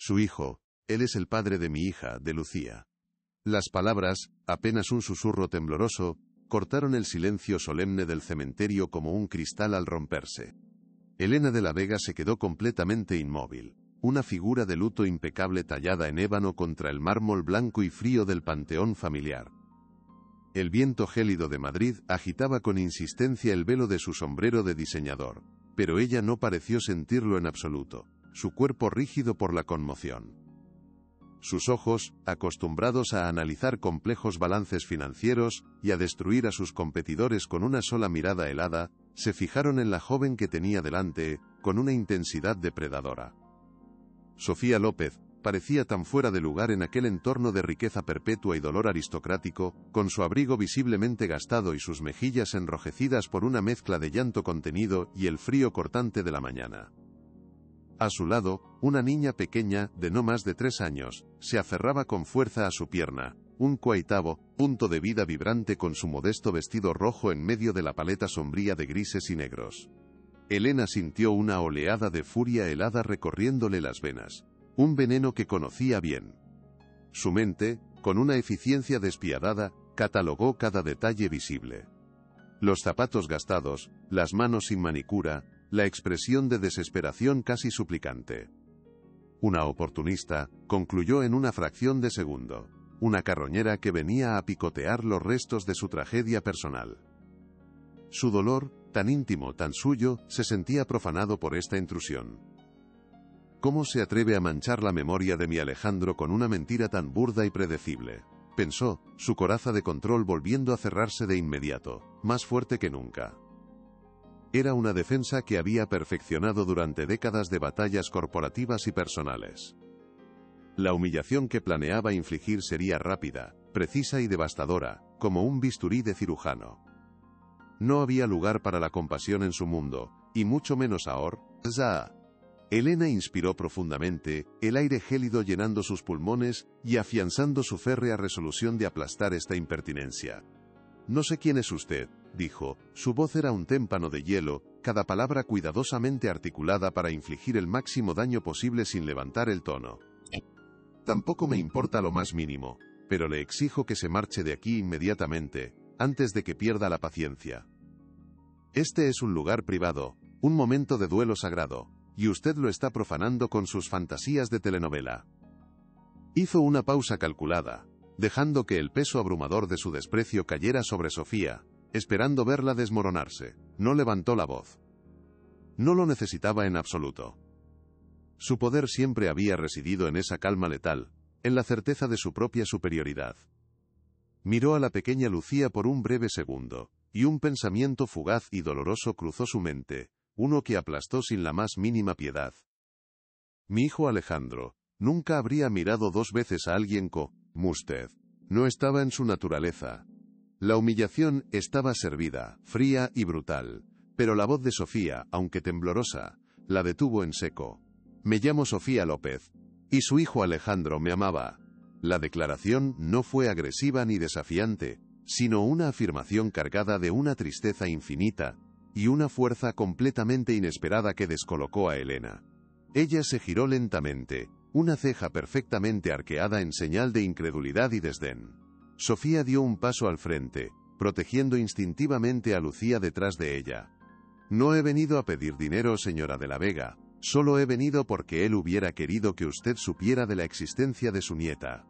Su hijo, él es el padre de mi hija, de Lucía. Las palabras, apenas un susurro tembloroso, cortaron el silencio solemne del cementerio como un cristal al romperse. Elena de la Vega se quedó completamente inmóvil, una figura de luto impecable tallada en ébano contra el mármol blanco y frío del panteón familiar. El viento gélido de Madrid agitaba con insistencia el velo de su sombrero de diseñador, pero ella no pareció sentirlo en absoluto, su cuerpo rígido por la conmoción. Sus ojos, acostumbrados a analizar complejos balances financieros y a destruir a sus competidores con una sola mirada helada, se fijaron en la joven que tenía delante, con una intensidad depredadora. Sofía López parecía tan fuera de lugar en aquel entorno de riqueza perpetua y dolor aristocrático, con su abrigo visiblemente gastado y sus mejillas enrojecidas por una mezcla de llanto contenido y el frío cortante de la mañana. A su lado, una niña pequeña, de no más de 3 años, se aferraba con fuerza a su pierna, un coaitavo, punto de vida vibrante con su modesto vestido rojo en medio de la paleta sombría de grises y negros. Elena sintió una oleada de furia helada recorriéndole las venas, un veneno que conocía bien. Su mente, con una eficiencia despiadada, catalogó cada detalle visible. Los zapatos gastados, las manos sin manicura, la expresión de desesperación casi suplicante. Una oportunista, concluyó en una fracción de segundo, una carroñera que venía a picotear los restos de su tragedia personal. Su dolor, tan íntimo, tan suyo, se sentía profanado por esta intrusión. ¿Cómo se atreve a manchar la memoria de mi Alejandro con una mentira tan burda y predecible?, pensó, su coraza de control volviendo a cerrarse de inmediato, más fuerte que nunca. Era una defensa que había perfeccionado durante décadas de batallas corporativas y personales. La humillación que planeaba infligir sería rápida, precisa y devastadora, como un bisturí de cirujano. No había lugar para la compasión en su mundo, y mucho menos ahora. Elena inspiró profundamente, el aire gélido llenando sus pulmones y afianzando su férrea resolución de aplastar esta impertinencia. No sé quién es usted, dijo, su voz era un témpano de hielo, cada palabra cuidadosamente articulada para infligir el máximo daño posible sin levantar el tono. Tampoco me importa lo más mínimo, pero le exijo que se marche de aquí inmediatamente, antes de que pierda la paciencia. Este es un lugar privado, un momento de duelo sagrado, y usted lo está profanando con sus fantasías de telenovela. Hizo una pausa calculada, dejando que el peso abrumador de su desprecio cayera sobre Sofía, esperando verla desmoronarse. No levantó la voz. No lo necesitaba en absoluto. Su poder siempre había residido en esa calma letal, en la certeza de su propia superioridad. Miró a la pequeña Lucía por un breve segundo, y un pensamiento fugaz y doloroso cruzó su mente, uno que aplastó sin la más mínima piedad. Mi hijo Alejandro nunca habría mirado 2 veces a alguien como usted. No estaba en su naturaleza. La humillación estaba servida, fría y brutal, pero la voz de Sofía, aunque temblorosa, la detuvo en seco. Me llamo Sofía López, y su hijo Alejandro me amaba. La declaración no fue agresiva ni desafiante, sino una afirmación cargada de una tristeza infinita, y una fuerza completamente inesperada que descolocó a Elena. Ella se giró lentamente, una ceja perfectamente arqueada en señal de incredulidad y desdén. Sofía dio un paso al frente, protegiendo instintivamente a Lucía detrás de ella. No he venido a pedir dinero, señora de la Vega, solo he venido porque él hubiera querido que usted supiera de la existencia de su nieta.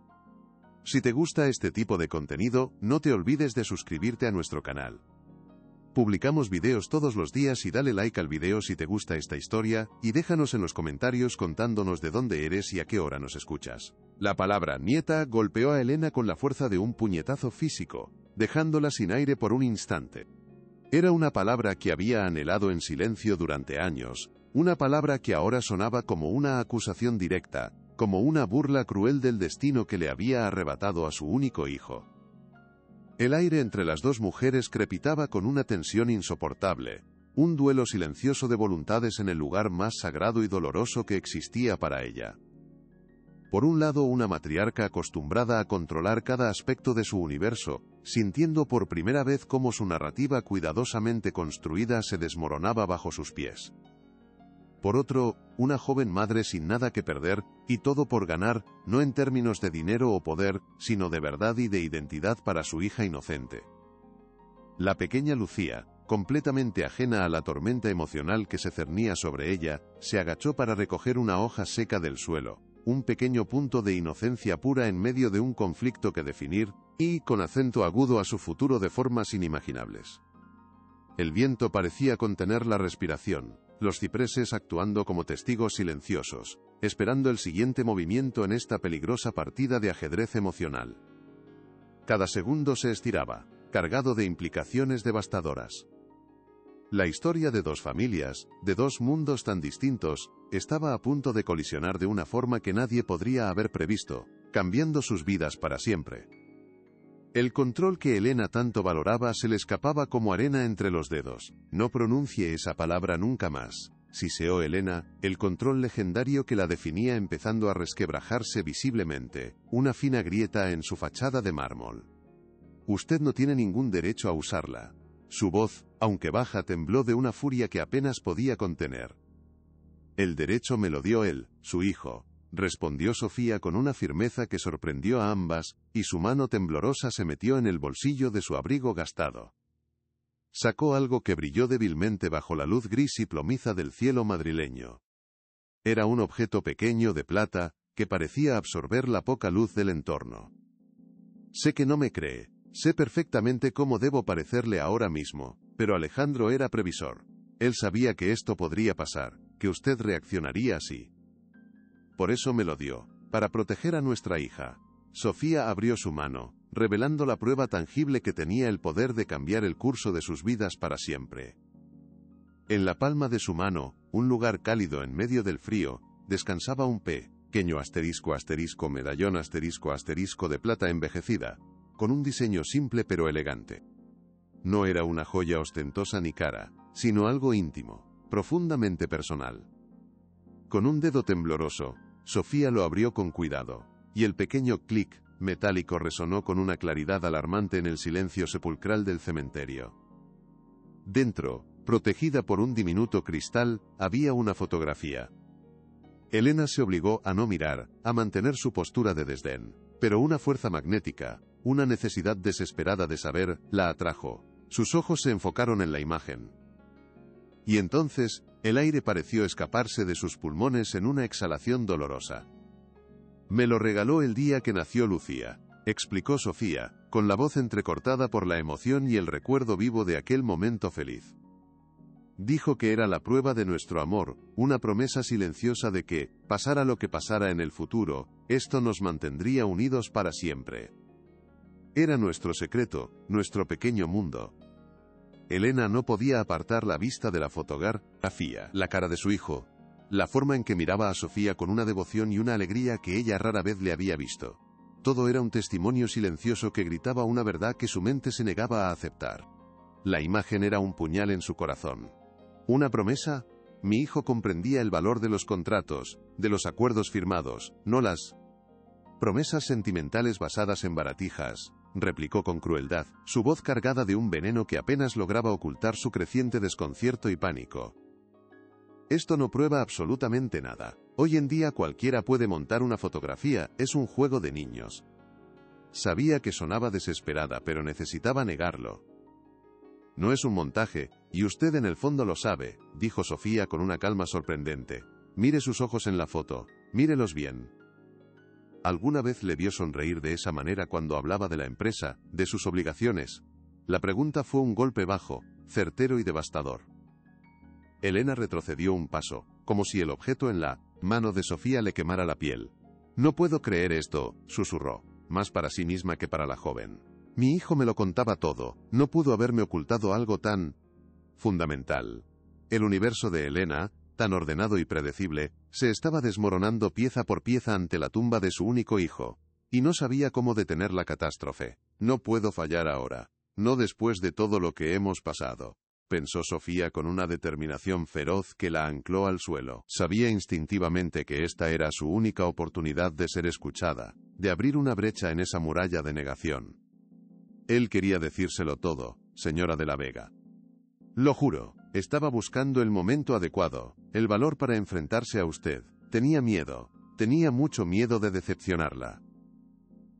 Si te gusta este tipo de contenido, no te olvides de suscribirte a nuestro canal. Publicamos videos todos los días y dale like al video si te gusta esta historia, y déjanos en los comentarios contándonos de dónde eres y a qué hora nos escuchas. La palabra nieta golpeó a Elena con la fuerza de un puñetazo físico, dejándola sin aire por un instante. Era una palabra que había anhelado en silencio durante años, una palabra que ahora sonaba como una acusación directa, como una burla cruel del destino que le había arrebatado a su único hijo. El aire entre las dos mujeres crepitaba con una tensión insoportable, un duelo silencioso de voluntades en el lugar más sagrado y doloroso que existía para ella. Por un lado, una matriarca acostumbrada a controlar cada aspecto de su universo, sintiendo por primera vez cómo su narrativa cuidadosamente construida se desmoronaba bajo sus pies. Por otro, una joven madre sin nada que perder, y todo por ganar, no en términos de dinero o poder, sino de verdad y de identidad para su hija inocente. La pequeña Lucía, completamente ajena a la tormenta emocional que se cernía sobre ella, se agachó para recoger una hoja seca del suelo, un pequeño punto de inocencia pura en medio de un conflicto que definir, y con acento agudo a su futuro de formas inimaginables. El viento parecía contener la respiración, los cipreses actuando como testigos silenciosos, esperando el siguiente movimiento en esta peligrosa partida de ajedrez emocional. Cada segundo se estiraba, cargado de implicaciones devastadoras. La historia de dos familias, de dos mundos tan distintos, estaba a punto de colisionar de una forma que nadie podría haber previsto, cambiando sus vidas para siempre. El control que Elena tanto valoraba se le escapaba como arena entre los dedos. No pronuncie esa palabra nunca más, siseó Elena, el control legendario que la definía empezando a resquebrajarse visiblemente, una fina grieta en su fachada de mármol. Usted no tiene ningún derecho a usarla. Su voz, aunque baja, tembló de una furia que apenas podía contener. El derecho me lo dio él, su hijo, respondió Sofía con una firmeza que sorprendió a ambas, y su mano temblorosa se metió en el bolsillo de su abrigo gastado. Sacó algo que brilló débilmente bajo la luz gris y plomiza del cielo madrileño. Era un objeto pequeño de plata, que parecía absorber la poca luz del entorno. Sé que no me cree. Sé perfectamente cómo debo parecerle ahora mismo, pero Alejandro era previsor. Él sabía que esto podría pasar, que usted reaccionaría así. Por eso me lo dio, para proteger a nuestra hija. Sofía abrió su mano, revelando la prueba tangible que tenía el poder de cambiar el curso de sus vidas para siempre. En la palma de su mano, un lugar cálido en medio del frío, descansaba un pequeño asterisco medallón asterisco de plata envejecida, con un diseño simple pero elegante. No era una joya ostentosa ni cara, sino algo íntimo, profundamente personal. Con un dedo tembloroso, Sofía lo abrió con cuidado, y el pequeño clic metálico resonó con una claridad alarmante en el silencio sepulcral del cementerio. Dentro, protegida por un diminuto cristal, había una fotografía. Elena se obligó a no mirar, a mantener su postura de desdén, pero una fuerza magnética, una necesidad desesperada de saber, la atrajo. Sus ojos se enfocaron en la imagen. Y entonces, el aire pareció escaparse de sus pulmones en una exhalación dolorosa. Me lo regaló el día que nació Lucía, explicó Sofía, con la voz entrecortada por la emoción y el recuerdo vivo de aquel momento feliz. Dijo que era la prueba de nuestro amor, una promesa silenciosa de que, pasara lo que pasara en el futuro, esto nos mantendría unidos para siempre. Era nuestro secreto, nuestro pequeño mundo. Elena no podía apartar la vista de la fotografía, la cara de su hijo, la forma en que miraba a Sofía con una devoción y una alegría que ella rara vez le había visto. Todo era un testimonio silencioso que gritaba una verdad que su mente se negaba a aceptar. La imagen era un puñal en su corazón. ¿Una promesa? Mi hijo comprendía el valor de los contratos, de los acuerdos firmados, no las promesas sentimentales basadas en baratijas, replicó con crueldad, su voz cargada de un veneno que apenas lograba ocultar su creciente desconcierto y pánico. Esto no prueba absolutamente nada. Hoy en día cualquiera puede montar una fotografía, es un juego de niños. Sabía que sonaba desesperada, pero necesitaba negarlo. No es un montaje, y usted en el fondo lo sabe, dijo Sofía con una calma sorprendente. Mire sus ojos en la foto, mírelos bien. ¿Alguna vez le vio sonreír de esa manera cuando hablaba de la empresa, de sus obligaciones? La pregunta fue un golpe bajo, certero y devastador. Elena retrocedió un paso, como si el objeto en la mano de Sofía le quemara la piel. No puedo creer esto, susurró, más para sí misma que para la joven. Mi hijo me lo contaba todo, no pudo haberme ocultado algo tan fundamental. El universo de Elena, tan ordenado y predecible, se estaba desmoronando pieza por pieza ante la tumba de su único hijo, y no sabía cómo detener la catástrofe. No puedo fallar ahora, no después de todo lo que hemos pasado, pensó Sofía con una determinación feroz que la ancló al suelo. Sabía instintivamente que esta era su única oportunidad de ser escuchada, de abrir una brecha en esa muralla de negación. Él quería decírselo todo, señora de la Vega. Lo juro, estaba buscando el momento adecuado, El valor para enfrentarse a usted. Tenía miedo. Tenía mucho miedo de decepcionarla.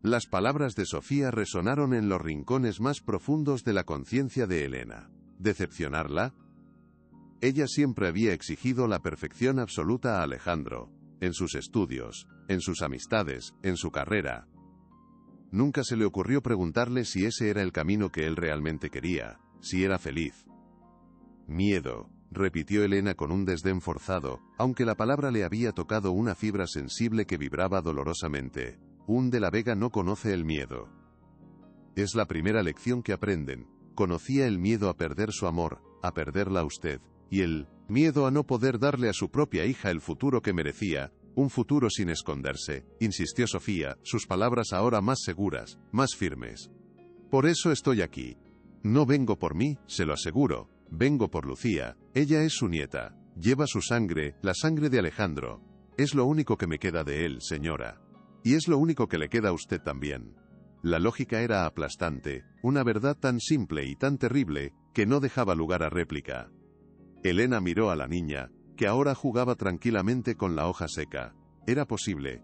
Las palabras de Sofía resonaron en los rincones más profundos de la conciencia de Elena. ¿Decepcionarla? Ella siempre había exigido la perfección absoluta a Alejandro, en sus estudios, en sus amistades, en su carrera. Nunca se le ocurrió preguntarle si ese era el camino que él realmente quería, si era feliz. Miedo, repitió Elena con un desdén forzado, aunque la palabra le había tocado una fibra sensible que vibraba dolorosamente. Un de la Vega no conoce el miedo. Es la primera lección que aprenden. Conocía el miedo a perder su amor, a perderla a usted, y el miedo a no poder darle a su propia hija el futuro que merecía, un futuro sin esconderse, insistió Sofía, sus palabras ahora más seguras, más firmes. Por eso estoy aquí. No vengo por mí, se lo aseguro, vengo por Lucía, ella es su nieta, lleva su sangre, la sangre de Alejandro. Es lo único que me queda de él, señora. Y es lo único que le queda a usted también. La lógica era aplastante, una verdad tan simple y tan terrible, que no dejaba lugar a réplica. Elena miró a la niña, que ahora jugaba tranquilamente con la hoja seca. Era posible.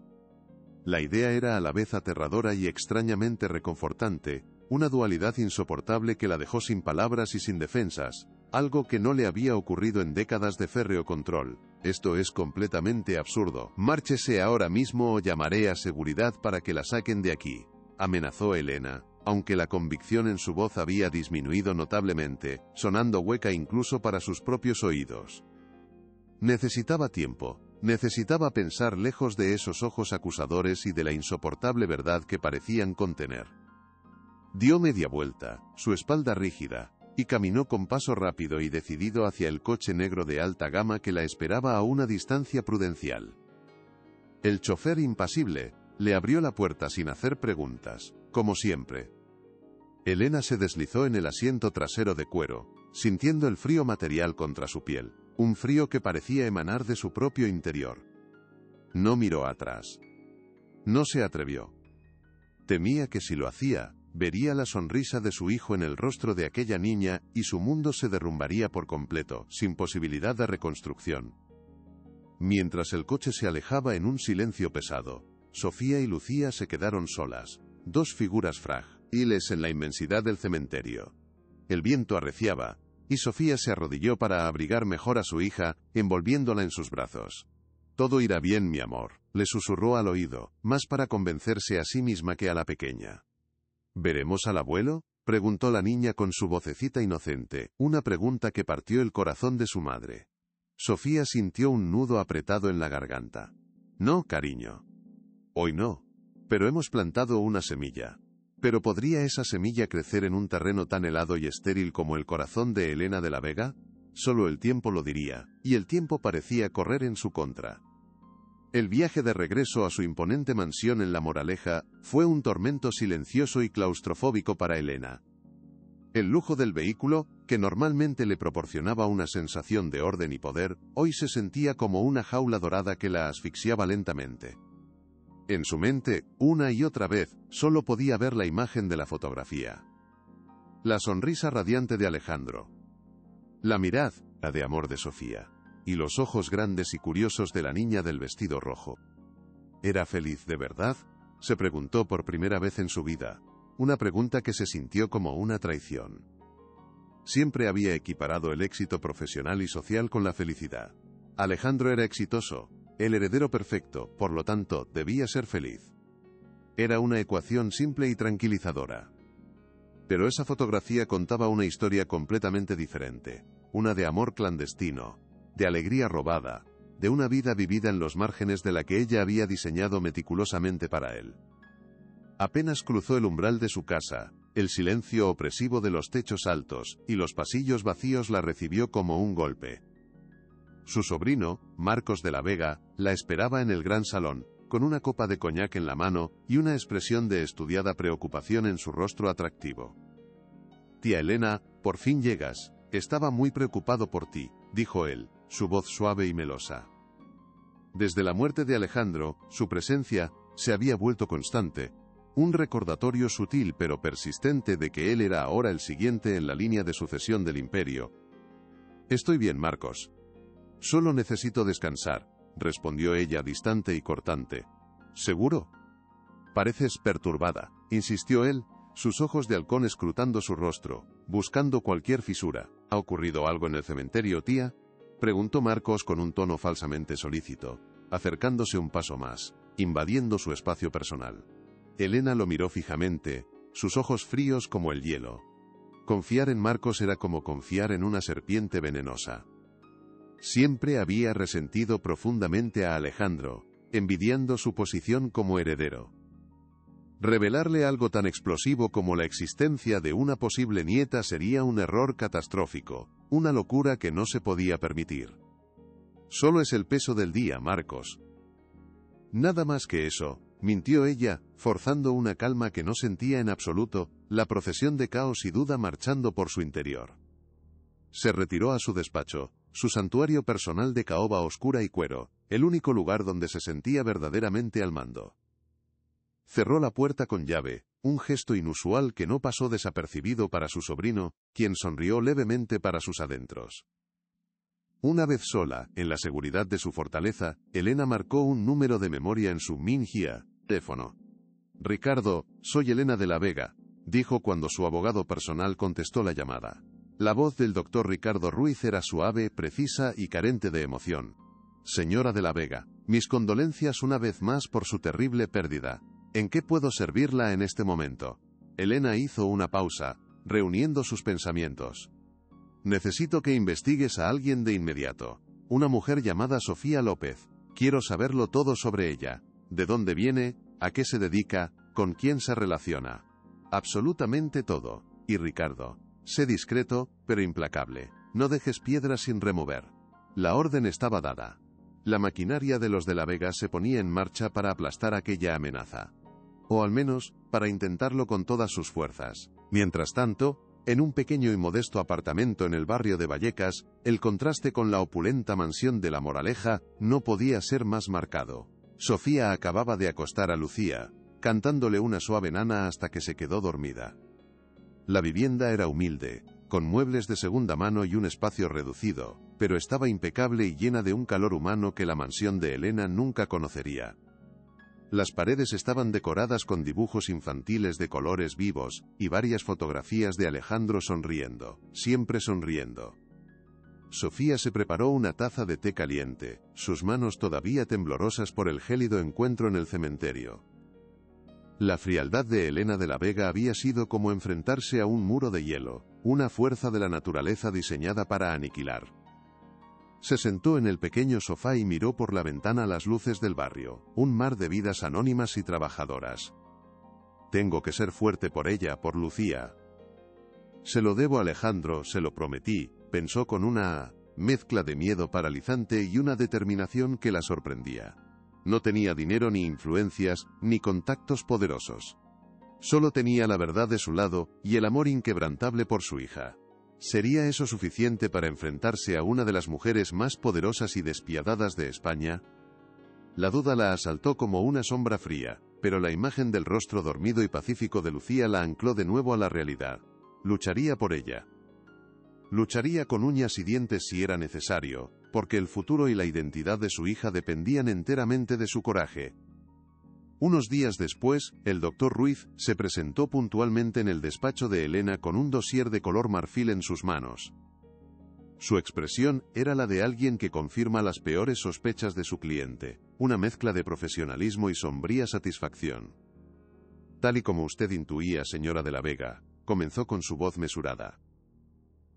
La idea era a la vez aterradora y extrañamente reconfortante, una dualidad insoportable que la dejó sin palabras y sin defensas, algo que no le había ocurrido en décadas de férreo control. Esto es completamente absurdo. Márchese ahora mismo o llamaré a seguridad para que la saquen de aquí, amenazó Elena, aunque la convicción en su voz había disminuido notablemente, sonando hueca incluso para sus propios oídos. Necesitaba tiempo, necesitaba pensar lejos de esos ojos acusadores y de la insoportable verdad que parecían contener. Dio media vuelta, su espalda rígida, y caminó con paso rápido y decidido hacia el coche negro de alta gama que la esperaba a una distancia prudencial. El chofer impasible le abrió la puerta sin hacer preguntas, como siempre. Elena se deslizó en el asiento trasero de cuero, sintiendo el frío material contra su piel, un frío que parecía emanar de su propio interior. No miró atrás. No se atrevió. Temía que si lo hacía, vería la sonrisa de su hijo en el rostro de aquella niña, y su mundo se derrumbaría por completo, sin posibilidad de reconstrucción. Mientras el coche se alejaba en un silencio pesado, Sofía y Lucía se quedaron solas, dos figuras frágiles en la inmensidad del cementerio. El viento arreciaba, y Sofía se arrodilló para abrigar mejor a su hija, envolviéndola en sus brazos. Todo irá bien, mi amor, le susurró al oído, más para convencerse a sí misma que a la pequeña. ¿Veremos al abuelo?, preguntó la niña con su vocecita inocente, una pregunta que partió el corazón de su madre. Sofía sintió un nudo apretado en la garganta. No, cariño. Hoy no. Pero hemos plantado una semilla. ¿Pero podría esa semilla crecer en un terreno tan helado y estéril como el corazón de Elena de la Vega? Solo el tiempo lo diría, y el tiempo parecía correr en su contra. El viaje de regreso a su imponente mansión en La Moraleja fue un tormento silencioso y claustrofóbico para Elena. El lujo del vehículo, que normalmente le proporcionaba una sensación de orden y poder, hoy se sentía como una jaula dorada que la asfixiaba lentamente. En su mente, una y otra vez, solo podía ver la imagen de la fotografía. La sonrisa radiante de Alejandro. La mirada de amor de Sofía. Y los ojos grandes y curiosos de la niña del vestido rojo. ¿Era feliz de verdad?, se preguntó por primera vez en su vida, una pregunta que se sintió como una traición. Siempre había equiparado el éxito profesional y social con la felicidad. Alejandro era exitoso, el heredero perfecto, por lo tanto, debía ser feliz. Era una ecuación simple y tranquilizadora. Pero esa fotografía contaba una historia completamente diferente, una de amor clandestino, de alegría robada, de una vida vivida en los márgenes de la que ella había diseñado meticulosamente para él. Apenas cruzó el umbral de su casa, el silencio opresivo de los techos altos y los pasillos vacíos la recibió como un golpe. Su sobrino, Marcos de la Vega, la esperaba en el gran salón, con una copa de coñac en la mano y una expresión de estudiada preocupación en su rostro atractivo. «Tía Elena, por fin llegas. Estaba muy preocupado por ti», dijo él, su voz suave y melosa. Desde la muerte de Alejandro, su presencia se había vuelto constante, un recordatorio sutil pero persistente de que él era ahora el siguiente en la línea de sucesión del imperio. «Estoy bien, Marcos». Solo necesito descansar, respondió ella distante y cortante. ¿Seguro? Pareces perturbada, insistió él, sus ojos de halcón escrutando su rostro, buscando cualquier fisura. ¿Ha ocurrido algo en el cementerio, tía?, preguntó Marcos con un tono falsamente solícito, acercándose un paso más, invadiendo su espacio personal. Elena lo miró fijamente, sus ojos fríos como el hielo. Confiar en Marcos era como confiar en una serpiente venenosa. Siempre había resentido profundamente a Alejandro, envidiando su posición como heredero. Revelarle algo tan explosivo como la existencia de una posible nieta sería un error catastrófico, una locura que no se podía permitir. Solo es el peso del día, Marcos. Nada más que eso, mintió ella, forzando una calma que no sentía en absoluto, la procesión de caos y duda marchando por su interior. Se retiró a su despacho, su santuario personal de caoba oscura y cuero, el único lugar donde se sentía verdaderamente al mando. Cerró la puerta con llave, un gesto inusual que no pasó desapercibido para su sobrino, quien sonrió levemente para sus adentros. Una vez sola, en la seguridad de su fortaleza, Elena marcó un número de memoria en su Mingia teléfono. Ricardo, soy Elena de la Vega, dijo cuando su abogado personal contestó la llamada. La voz del doctor Ricardo Ruiz era suave, precisa y carente de emoción. Señora de la Vega, mis condolencias una vez más por su terrible pérdida. ¿En qué puedo servirla en este momento? Elena hizo una pausa, reuniendo sus pensamientos. Necesito que investigues a alguien de inmediato. Una mujer llamada Sofía López. Quiero saberlo todo sobre ella. ¿De dónde viene? ¿A qué se dedica? ¿Con quién se relaciona? Absolutamente todo. Y Ricardo, sé discreto, pero implacable. No dejes piedras sin remover. La orden estaba dada. La maquinaria de los de la Vega se ponía en marcha para aplastar aquella amenaza. O al menos, para intentarlo con todas sus fuerzas. Mientras tanto, en un pequeño y modesto apartamento en el barrio de Vallecas, el contraste con la opulenta mansión de La Moraleja no podía ser más marcado. Sofía acababa de acostar a Lucía, cantándole una suave nana hasta que se quedó dormida. La vivienda era humilde, con muebles de segunda mano y un espacio reducido, pero estaba impecable y llena de un calor humano que la mansión de Elena nunca conocería. Las paredes estaban decoradas con dibujos infantiles de colores vivos, y varias fotografías de Alejandro sonriendo, siempre sonriendo. Sofía se preparó una taza de té caliente, sus manos todavía temblorosas por el gélido encuentro en el cementerio. La frialdad de Elena de la Vega había sido como enfrentarse a un muro de hielo, una fuerza de la naturaleza diseñada para aniquilar. Se sentó en el pequeño sofá y miró por la ventana las luces del barrio, un mar de vidas anónimas y trabajadoras. Tengo que ser fuerte por ella, por Lucía. Se lo debo a Alejandro, se lo prometí, pensó con una mezcla de miedo paralizante y una determinación que la sorprendía. No tenía dinero ni influencias, ni contactos poderosos. Solo tenía la verdad de su lado, y el amor inquebrantable por su hija. ¿Sería eso suficiente para enfrentarse a una de las mujeres más poderosas y despiadadas de España? La duda la asaltó como una sombra fría, pero la imagen del rostro dormido y pacífico de Lucía la ancló de nuevo a la realidad. Lucharía por ella. Lucharía con uñas y dientes si era necesario, porque el futuro y la identidad de su hija dependían enteramente de su coraje. Unos días después, el doctor Ruiz se presentó puntualmente en el despacho de Elena con un dossier de color marfil en sus manos. Su expresión era la de alguien que confirma las peores sospechas de su cliente, una mezcla de profesionalismo y sombría satisfacción. Tal y como usted intuía, señora de la Vega, comenzó con su voz mesurada.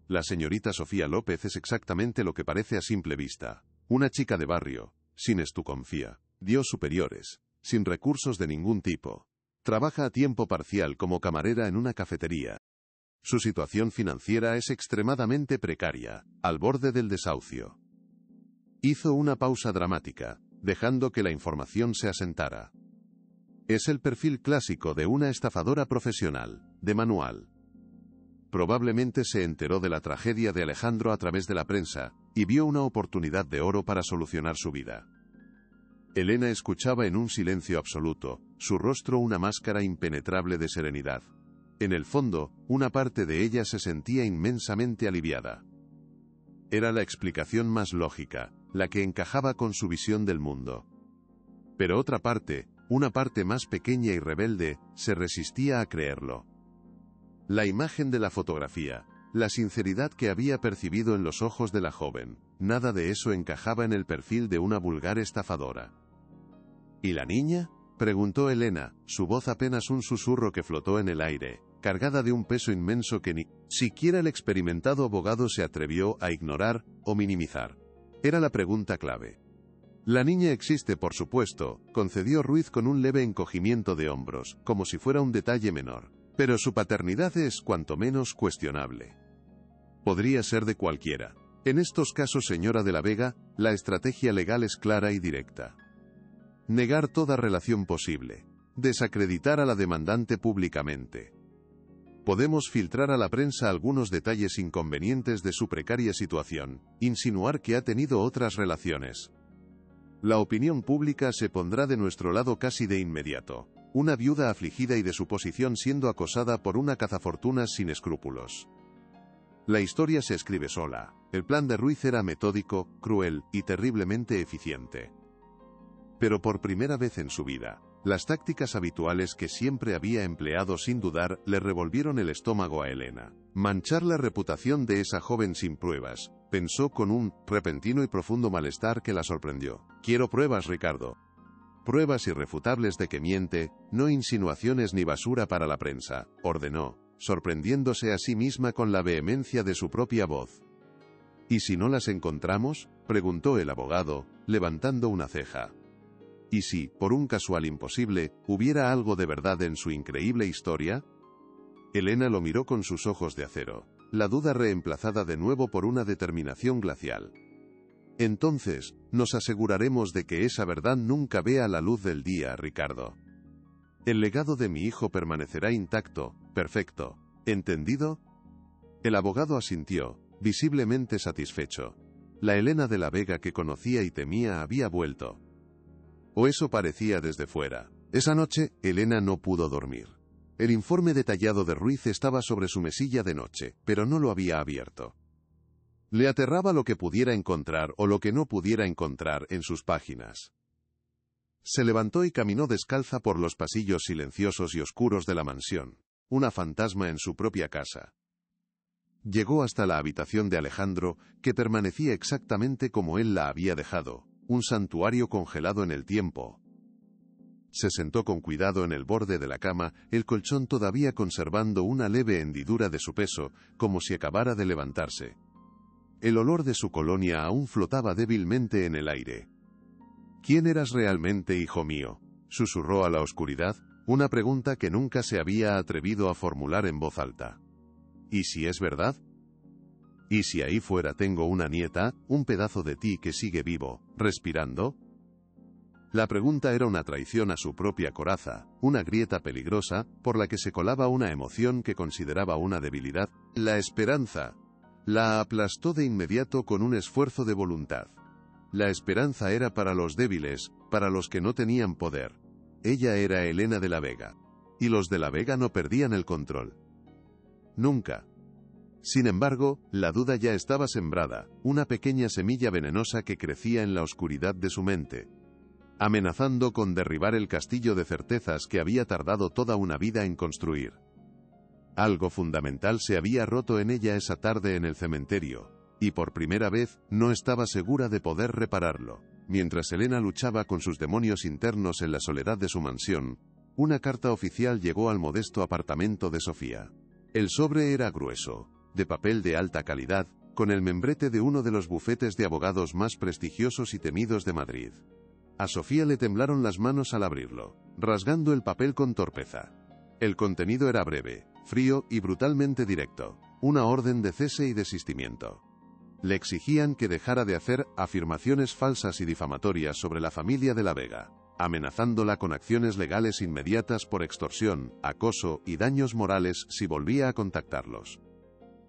La señorita Sofía López es exactamente lo que parece a simple vista. Una chica de barrio, sin estuconfía, Dios superiores, sin recursos de ningún tipo. Trabaja a tiempo parcial como camarera en una cafetería. Su situación financiera es extremadamente precaria, al borde del desahucio. Hizo una pausa dramática, dejando que la información se asentara. Es el perfil clásico de una estafadora profesional, de manual. Probablemente se enteró de la tragedia de Alejandro a través de la prensa, y vio una oportunidad de oro para solucionar su vida. Elena escuchaba en un silencio absoluto, su rostro una máscara impenetrable de serenidad. En el fondo, una parte de ella se sentía inmensamente aliviada. Era la explicación más lógica, la que encajaba con su visión del mundo. Pero otra parte, una parte más pequeña y rebelde, se resistía a creerlo. La imagen de la fotografía, la sinceridad que había percibido en los ojos de la joven, nada de eso encajaba en el perfil de una vulgar estafadora. ¿Y la niña?, preguntó Elena, su voz apenas un susurro que flotó en el aire, cargada de un peso inmenso que ni siquiera el experimentado abogado se atrevió a ignorar o minimizar. Era la pregunta clave. La niña existe, por supuesto, concedió Ruiz con un leve encogimiento de hombros, como si fuera un detalle menor. Pero su paternidad es cuanto menos cuestionable. Podría ser de cualquiera. En estos casos, señora de la Vega, la estrategia legal es clara y directa. Negar toda relación posible. Desacreditar a la demandante públicamente. Podemos filtrar a la prensa algunos detalles inconvenientes de su precaria situación, insinuar que ha tenido otras relaciones. La opinión pública se pondrá de nuestro lado casi de inmediato. Una viuda afligida y de su posición siendo acosada por una cazafortunas sin escrúpulos. La historia se escribe sola. El plan de Ruiz era metódico, cruel y terriblemente eficiente. Pero por primera vez en su vida, las tácticas habituales que siempre había empleado sin dudar le revolvieron el estómago a Elena. Manchar la reputación de esa joven sin pruebas, pensó con un repentino y profundo malestar que la sorprendió. Quiero pruebas, Ricardo. Pruebas irrefutables de que miente, no insinuaciones ni basura para la prensa, ordenó, sorprendiéndose a sí misma con la vehemencia de su propia voz. ¿Y si no las encontramos?, preguntó el abogado, levantando una ceja. ¿Y si, por un casual imposible, hubiera algo de verdad en su increíble historia? Elena lo miró con sus ojos de acero, la duda reemplazada de nuevo por una determinación glacial. Entonces, nos aseguraremos de que esa verdad nunca vea la luz del día, Ricardo. El legado de mi hijo permanecerá intacto, perfecto. ¿Entendido? El abogado asintió, visiblemente satisfecho. La Elena de la Vega que conocía y temía había vuelto. O eso parecía desde fuera. Esa noche, Elena no pudo dormir. El informe detallado de Ruiz estaba sobre su mesilla de noche, pero no lo había abierto. Le aterraba lo que pudiera encontrar o lo que no pudiera encontrar en sus páginas. Se levantó y caminó descalza por los pasillos silenciosos y oscuros de la mansión, una fantasma en su propia casa. Llegó hasta la habitación de Alejandro, que permanecía exactamente como él la había dejado, un santuario congelado en el tiempo. Se sentó con cuidado en el borde de la cama, el colchón todavía conservando una leve hendidura de su peso, como si acabara de levantarse. El olor de su colonia aún flotaba débilmente en el aire. ¿Quién eras realmente, hijo mío?, susurró a la oscuridad, una pregunta que nunca se había atrevido a formular en voz alta. ¿Y si es verdad? ¿Y si ahí fuera tengo una nieta, un pedazo de ti que sigue vivo, respirando? La pregunta era una traición a su propia coraza, una grieta peligrosa, por la que se colaba una emoción que consideraba una debilidad, la esperanza. La aplastó de inmediato con un esfuerzo de voluntad. La esperanza era para los débiles, para los que no tenían poder. Ella era Elena de la Vega. Y los de la Vega no perdían el control. Nunca. Sin embargo, la duda ya estaba sembrada, una pequeña semilla venenosa que crecía en la oscuridad de su mente, amenazando con derribar el castillo de certezas que había tardado toda una vida en construir. Algo fundamental se había roto en ella esa tarde en el cementerio, y por primera vez, no estaba segura de poder repararlo. Mientras Elena luchaba con sus demonios internos en la soledad de su mansión, una carta oficial llegó al modesto apartamento de Sofía. El sobre era grueso, de papel de alta calidad, con el membrete de uno de los bufetes de abogados más prestigiosos y temidos de Madrid. A Sofía le temblaron las manos al abrirlo, rasgando el papel con torpeza. El contenido era breve, frío y brutalmente directo, una orden de cese y desistimiento. Le exigían que dejara de hacer afirmaciones falsas y difamatorias sobre la familia de la Vega, amenazándola con acciones legales inmediatas por extorsión, acoso y daños morales si volvía a contactarlos.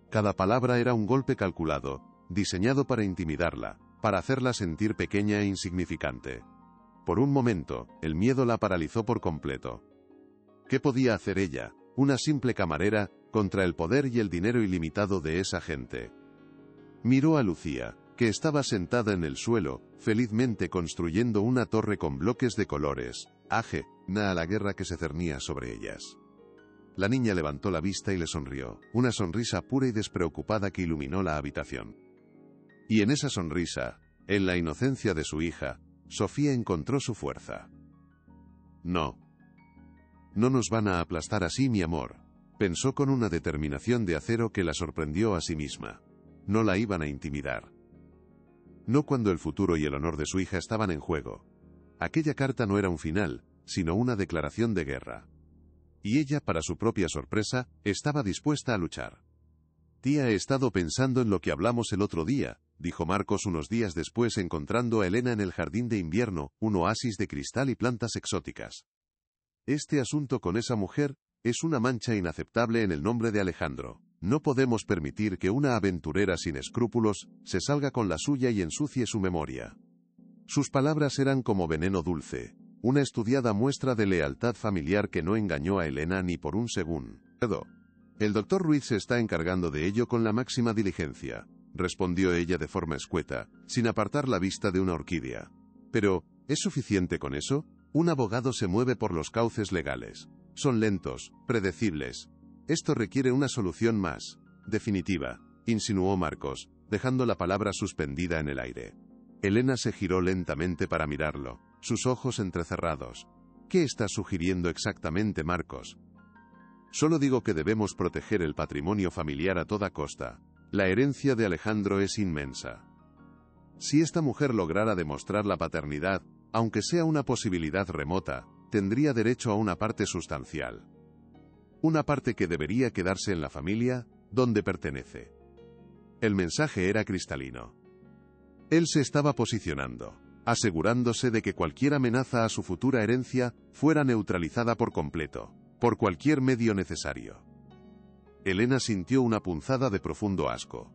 Cada palabra era un golpe calculado, diseñado para intimidarla, para hacerla sentir pequeña e insignificante. Por un momento, el miedo la paralizó por completo. ¿Qué podía hacer ella, una simple camarera, contra el poder y el dinero ilimitado de esa gente? Miró a Lucía, que estaba sentada en el suelo, felizmente construyendo una torre con bloques de colores, ajena a la guerra que se cernía sobre ellas. La niña levantó la vista y le sonrió, una sonrisa pura y despreocupada que iluminó la habitación. Y en esa sonrisa, en la inocencia de su hija, Sofía encontró su fuerza. No. No nos van a aplastar así, mi amor, pensó con una determinación de acero que la sorprendió a sí misma. No la iban a intimidar. No cuando el futuro y el honor de su hija estaban en juego. Aquella carta no era un final, sino una declaración de guerra. Y ella, para su propia sorpresa, estaba dispuesta a luchar. Tía, he estado pensando en lo que hablamos el otro día, dijo Marcos unos días después encontrando a Elena en el jardín de invierno, un oasis de cristal y plantas exóticas. Este asunto con esa mujer es una mancha inaceptable en el nombre de Alejandro. No podemos permitir que una aventurera sin escrúpulos se salga con la suya y ensucie su memoria. Sus palabras eran como veneno dulce, una estudiada muestra de lealtad familiar que no engañó a Elena ni por un segundo. El doctor Ruiz se está encargando de ello con la máxima diligencia, respondió ella de forma escueta, sin apartar la vista de una orquídea. Pero, ¿es suficiente con eso? Un abogado se mueve por los cauces legales. Son lentos, predecibles. Esto requiere una solución más definitiva, insinuó Marcos, dejando la palabra suspendida en el aire. Elena se giró lentamente para mirarlo, sus ojos entrecerrados. ¿Qué estás sugiriendo exactamente, Marcos? Solo digo que debemos proteger el patrimonio familiar a toda costa. La herencia de Alejandro es inmensa. Si esta mujer lograra demostrar la paternidad, aunque sea una posibilidad remota, tendría derecho a una parte sustancial. Una parte que debería quedarse en la familia, donde pertenece. El mensaje era cristalino. Él se estaba posicionando, asegurándose de que cualquier amenaza a su futura herencia fuera neutralizada por completo, por cualquier medio necesario. Elena sintió una punzada de profundo asco.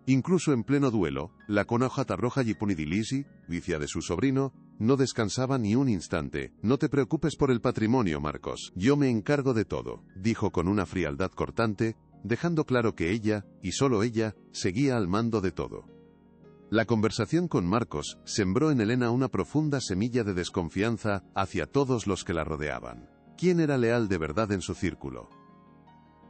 Incluso en pleno duelo, la conaja roja Yipunidilisi, vicia de su sobrino, no descansaba ni un instante. No te preocupes por el patrimonio, Marcos. Yo me encargo de todo, dijo con una frialdad cortante, dejando claro que ella, y solo ella, seguía al mando de todo. La conversación con Marcos sembró en Elena una profunda semilla de desconfianza hacia todos los que la rodeaban. ¿Quién era leal de verdad en su círculo?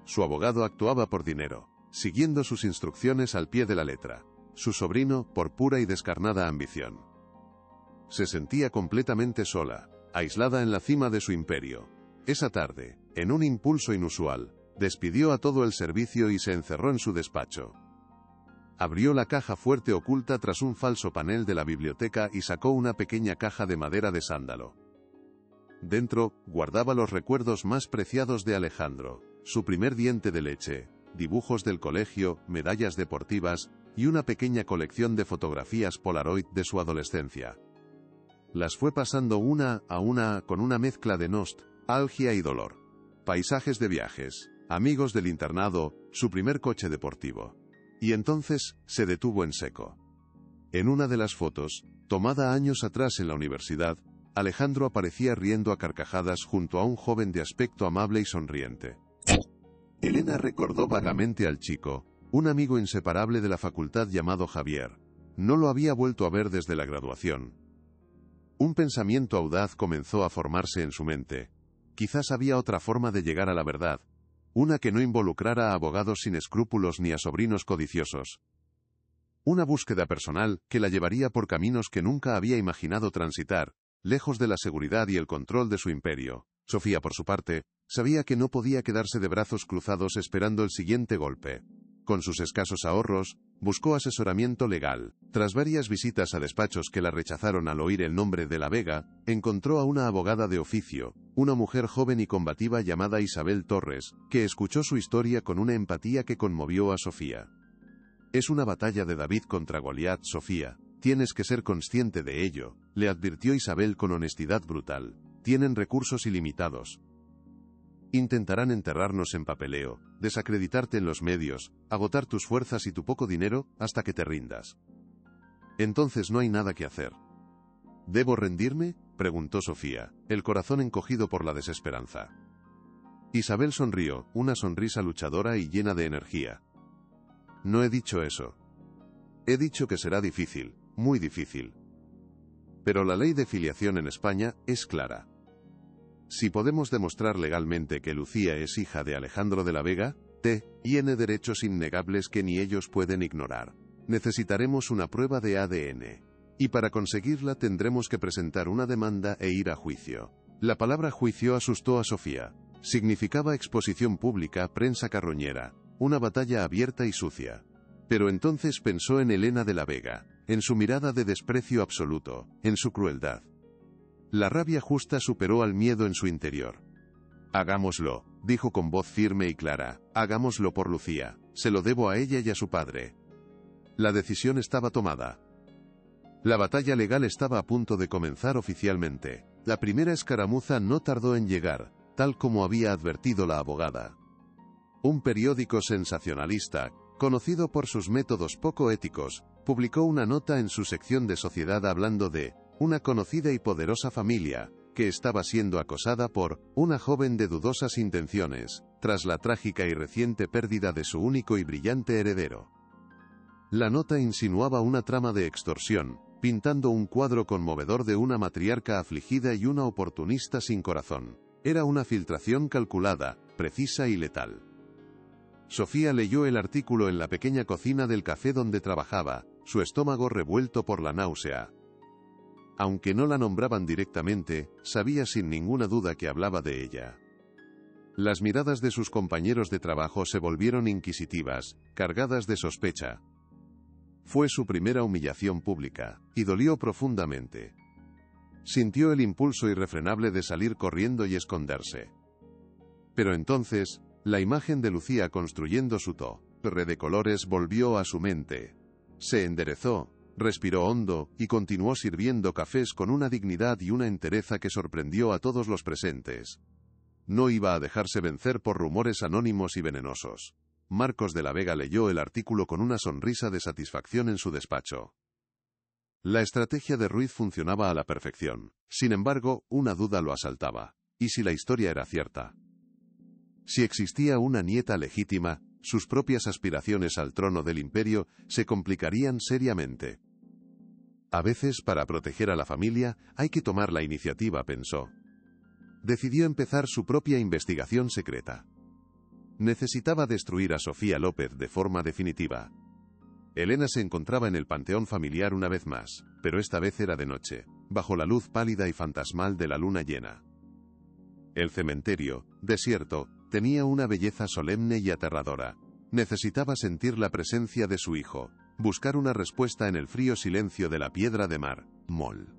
Su abogado actuaba por dinero, siguiendo sus instrucciones al pie de la letra. Su sobrino, por pura y descarnada ambición. Se sentía completamente sola, aislada en la cima de su imperio. Esa tarde, en un impulso inusual, despidió a todo el servicio y se encerró en su despacho. Abrió la caja fuerte oculta tras un falso panel de la biblioteca y sacó una pequeña caja de madera de sándalo. Dentro, guardaba los recuerdos más preciados de Alejandro, su primer diente de leche, dibujos del colegio, medallas deportivas, y una pequeña colección de fotografías Polaroid de su adolescencia. Las fue pasando una a una con una mezcla de nostalgia y dolor. Paisajes de viajes, amigos del internado, su primer coche deportivo. Y entonces, se detuvo en seco. En una de las fotos, tomada años atrás en la universidad, Alejandro aparecía riendo a carcajadas junto a un joven de aspecto amable y sonriente. Elena recordó vagamente al chico, un amigo inseparable de la facultad llamado Javier. No lo había vuelto a ver desde la graduación. Un pensamiento audaz comenzó a formarse en su mente. Quizás había otra forma de llegar a la verdad. Una que no involucrara a abogados sin escrúpulos ni a sobrinos codiciosos. Una búsqueda personal que la llevaría por caminos que nunca había imaginado transitar, lejos de la seguridad y el control de su imperio. Sofía, por su parte, sabía que no podía quedarse de brazos cruzados esperando el siguiente golpe. Con sus escasos ahorros, buscó asesoramiento legal. Tras varias visitas a despachos que la rechazaron al oír el nombre de La Vega, encontró a una abogada de oficio, una mujer joven y combativa llamada Isabel Torres, que escuchó su historia con una empatía que conmovió a Sofía. Es una batalla de David contra Goliat, Sofía. Tienes que ser consciente de ello, le advirtió Isabel con honestidad brutal. Tienen recursos ilimitados. Intentarán enterrarnos en papeleo, desacreditarte en los medios, agotar tus fuerzas y tu poco dinero, hasta que te rindas. Entonces no hay nada que hacer. ¿Debo rendirme?, preguntó Sofía, el corazón encogido por la desesperanza. Isabel sonrió, una sonrisa luchadora y llena de energía. No he dicho eso. He dicho que será difícil, muy difícil. Pero la ley de filiación en España es clara. Si podemos demostrar legalmente que Lucía es hija de Alejandro de la Vega, tiene derechos innegables que ni ellos pueden ignorar. Necesitaremos una prueba de ADN. Y para conseguirla tendremos que presentar una demanda e ir a juicio. La palabra juicio asustó a Sofía. Significaba exposición pública, prensa carroñera, una batalla abierta y sucia. Pero entonces pensó en Elena de la Vega, en su mirada de desprecio absoluto, en su crueldad. La rabia justa superó al miedo en su interior. Hagámoslo, dijo con voz firme y clara, hagámoslo por Lucía, se lo debo a ella y a su padre. La decisión estaba tomada. La batalla legal estaba a punto de comenzar oficialmente. La primera escaramuza no tardó en llegar, tal como había advertido la abogada. Un periódico sensacionalista, conocido por sus métodos poco éticos, publicó una nota en su sección de sociedad hablando de una conocida y poderosa familia, que estaba siendo acosada por una joven de dudosas intenciones, tras la trágica y reciente pérdida de su único y brillante heredero. La nota insinuaba una trama de extorsión, pintando un cuadro conmovedor de una matriarca afligida y una oportunista sin corazón. Era una filtración calculada, precisa y letal. Sofía leyó el artículo en la pequeña cocina del café donde trabajaba, su estómago revuelto por la náusea. Aunque no la nombraban directamente, sabía sin ninguna duda que hablaba de ella. Las miradas de sus compañeros de trabajo se volvieron inquisitivas, cargadas de sospecha. Fue su primera humillación pública, y dolió profundamente. Sintió el impulso irrefrenable de salir corriendo y esconderse. Pero entonces, la imagen de Lucía construyendo su torre de colores volvió a su mente. Se enderezó, respiró hondo, y continuó sirviendo cafés con una dignidad y una entereza que sorprendió a todos los presentes. No iba a dejarse vencer por rumores anónimos y venenosos. Marcos de la Vega leyó el artículo con una sonrisa de satisfacción en su despacho. La estrategia de Ruiz funcionaba a la perfección. Sin embargo, una duda lo asaltaba. ¿Y si la historia era cierta? Si existía una nieta legítima, sus propias aspiraciones al trono del imperio se complicarían seriamente. A veces, para proteger a la familia, hay que tomar la iniciativa, pensó. Decidió empezar su propia investigación secreta. Necesitaba destruir a Sofía López de forma definitiva. Elena se encontraba en el panteón familiar una vez más, pero esta vez era de noche, bajo la luz pálida y fantasmal de la luna llena. El cementerio, desierto, tenía una belleza solemne y aterradora. Necesitaba sentir la presencia de su hijo, buscar una respuesta en el frío silencio de la piedra de mármol.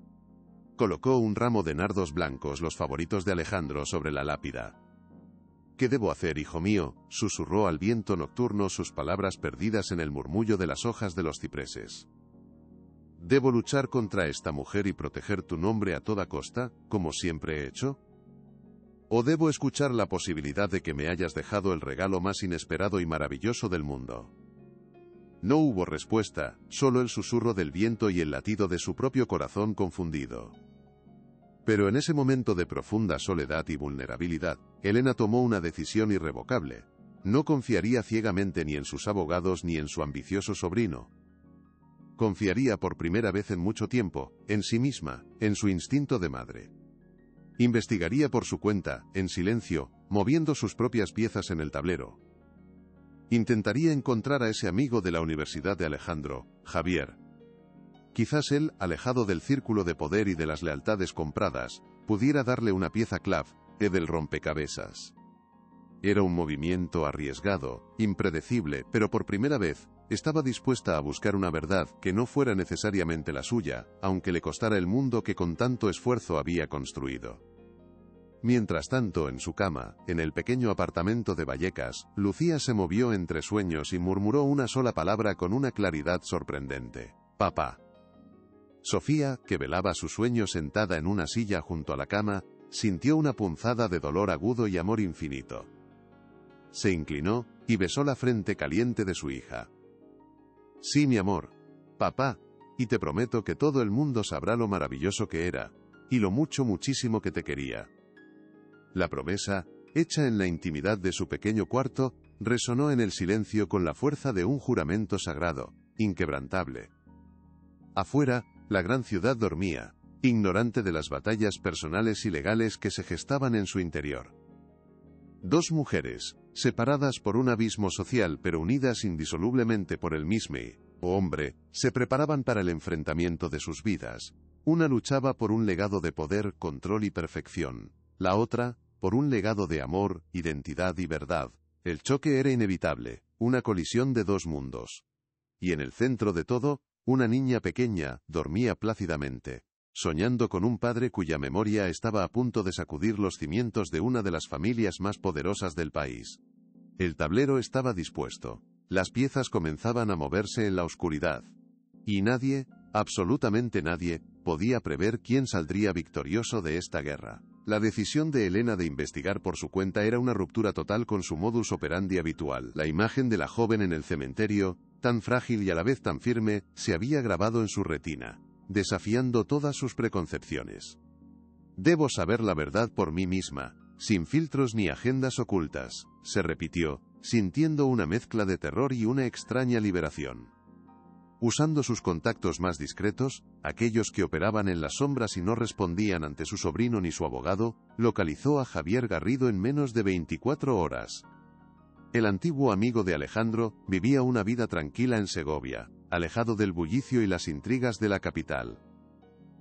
Colocó un ramo de nardos blancos, los favoritos de Alejandro, sobre la lápida. ¿Qué debo hacer, hijo mío?, susurró al viento nocturno sus palabras perdidas en el murmullo de las hojas de los cipreses. ¿Debo luchar contra esta mujer y proteger tu nombre a toda costa, como siempre he hecho? ¿O debo escuchar la posibilidad de que me hayas dejado el regalo más inesperado y maravilloso del mundo? No hubo respuesta, solo el susurro del viento y el latido de su propio corazón confundido. Pero en ese momento de profunda soledad y vulnerabilidad, Elena tomó una decisión irrevocable. No confiaría ciegamente ni en sus abogados ni en su ambicioso sobrino. Confiaría por primera vez en mucho tiempo, en sí misma, en su instinto de madre. Investigaría por su cuenta, en silencio, moviendo sus propias piezas en el tablero. Intentaría encontrar a ese amigo de la Universidad de Alejandro, Javier. Quizás él, alejado del círculo de poder y de las lealtades compradas, pudiera darle una pieza clave del rompecabezas. Era un movimiento arriesgado, impredecible, pero por primera vez, estaba dispuesta a buscar una verdad que no fuera necesariamente la suya, aunque le costara el mundo que con tanto esfuerzo había construido. Mientras tanto, en su cama, en el pequeño apartamento de Vallecas, Lucía se movió entre sueños y murmuró una sola palabra con una claridad sorprendente: papá. Sofía, que velaba su sueño sentada en una silla junto a la cama, sintió una punzada de dolor agudo y amor infinito. Se inclinó, y besó la frente caliente de su hija. Sí, mi amor, papá, y te prometo que todo el mundo sabrá lo maravilloso que era, y lo muchísimo que te quería. La promesa, hecha en la intimidad de su pequeño cuarto, resonó en el silencio con la fuerza de un juramento sagrado, inquebrantable. Afuera, la gran ciudad dormía, ignorante de las batallas personales y legales que se gestaban en su interior. Dos mujeres, separadas por un abismo social pero unidas indisolublemente por el mismo hombre, se preparaban para el enfrentamiento de sus vidas. Una luchaba por un legado de poder, control y perfección. La otra, por un legado de amor, identidad y verdad. El choque era inevitable, una colisión de dos mundos. Y en el centro de todo, una niña pequeña dormía plácidamente, soñando con un padre cuya memoria estaba a punto de sacudir los cimientos de una de las familias más poderosas del país. El tablero estaba dispuesto. Las piezas comenzaban a moverse en la oscuridad. Y nadie, absolutamente nadie, podía prever quién saldría victorioso de esta guerra. La decisión de Elena de investigar por su cuenta era una ruptura total con su modus operandi habitual. La imagen de la joven en el cementerio, tan frágil y a la vez tan firme, se había grabado en su retina, desafiando todas sus preconcepciones. «Debo saber la verdad por mí misma, sin filtros ni agendas ocultas», se repitió, sintiendo una mezcla de terror y una extraña liberación. Usando sus contactos más discretos, aquellos que operaban en las sombras y no respondían ante su sobrino ni su abogado, localizó a Javier Garrido en menos de 24 horas. El antiguo amigo de Alejandro vivía una vida tranquila en Segovia, alejado del bullicio y las intrigas de la capital.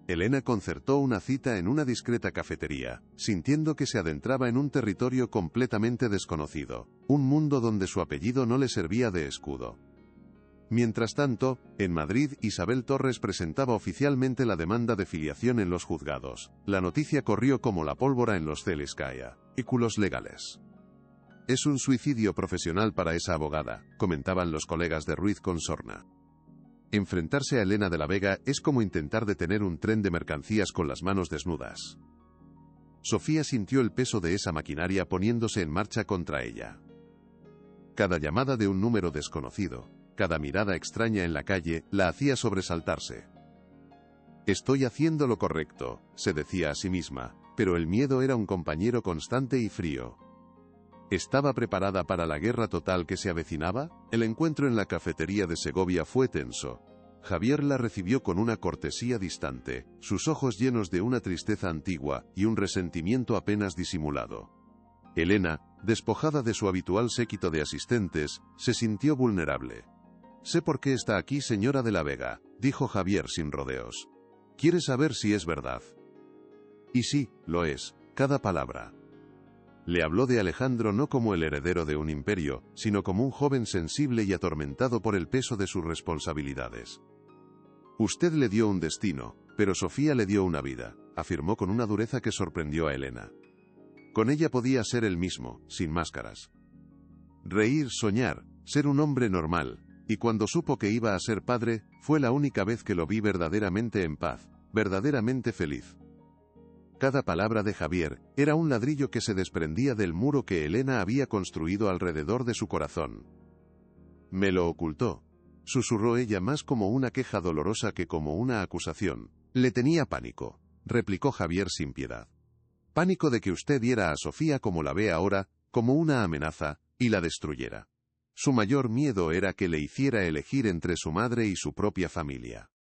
Elena concertó una cita en una discreta cafetería, sintiendo que se adentraba en un territorio completamente desconocido, un mundo donde su apellido no le servía de escudo. Mientras tanto, en Madrid, Isabel Torres presentaba oficialmente la demanda de filiación en los juzgados. La noticia corrió como la pólvora en los círculos legales. «Es un suicidio profesional para esa abogada», comentaban los colegas de Ruiz con sorna. Enfrentarse a Elena de la Vega es como intentar detener un tren de mercancías con las manos desnudas. Sofía sintió el peso de esa maquinaria poniéndose en marcha contra ella. Cada llamada de un número desconocido, cada mirada extraña en la calle, la hacía sobresaltarse. «Estoy haciendo lo correcto», se decía a sí misma, pero el miedo era un compañero constante y frío. ¿Estaba preparada para la guerra total que se avecinaba? El encuentro en la cafetería de Segovia fue tenso. Javier la recibió con una cortesía distante, sus ojos llenos de una tristeza antigua y un resentimiento apenas disimulado. Elena, despojada de su habitual séquito de asistentes, se sintió vulnerable. «Sé por qué está aquí, señora de la Vega», dijo Javier sin rodeos. «¿Quiere saber si es verdad?» Y sí, lo es, cada palabra. Le habló de Alejandro no como el heredero de un imperio, sino como un joven sensible y atormentado por el peso de sus responsabilidades. «Usted le dio un destino, pero Sofía le dio una vida», afirmó con una dureza que sorprendió a Elena. Con ella podía ser el mismo, sin máscaras. Reír, soñar, ser un hombre normal, y cuando supo que iba a ser padre, fue la única vez que lo vi verdaderamente en paz, verdaderamente feliz. Cada palabra de Javier era un ladrillo que se desprendía del muro que Elena había construido alrededor de su corazón. «Me lo ocultó», susurró ella más como una queja dolorosa que como una acusación. «Le tenía pánico», replicó Javier sin piedad. «Pánico de que usted viera a Sofía como la ve ahora, como una amenaza, y la destruyera. Su mayor miedo era que le hiciera elegir entre su madre y su propia familia».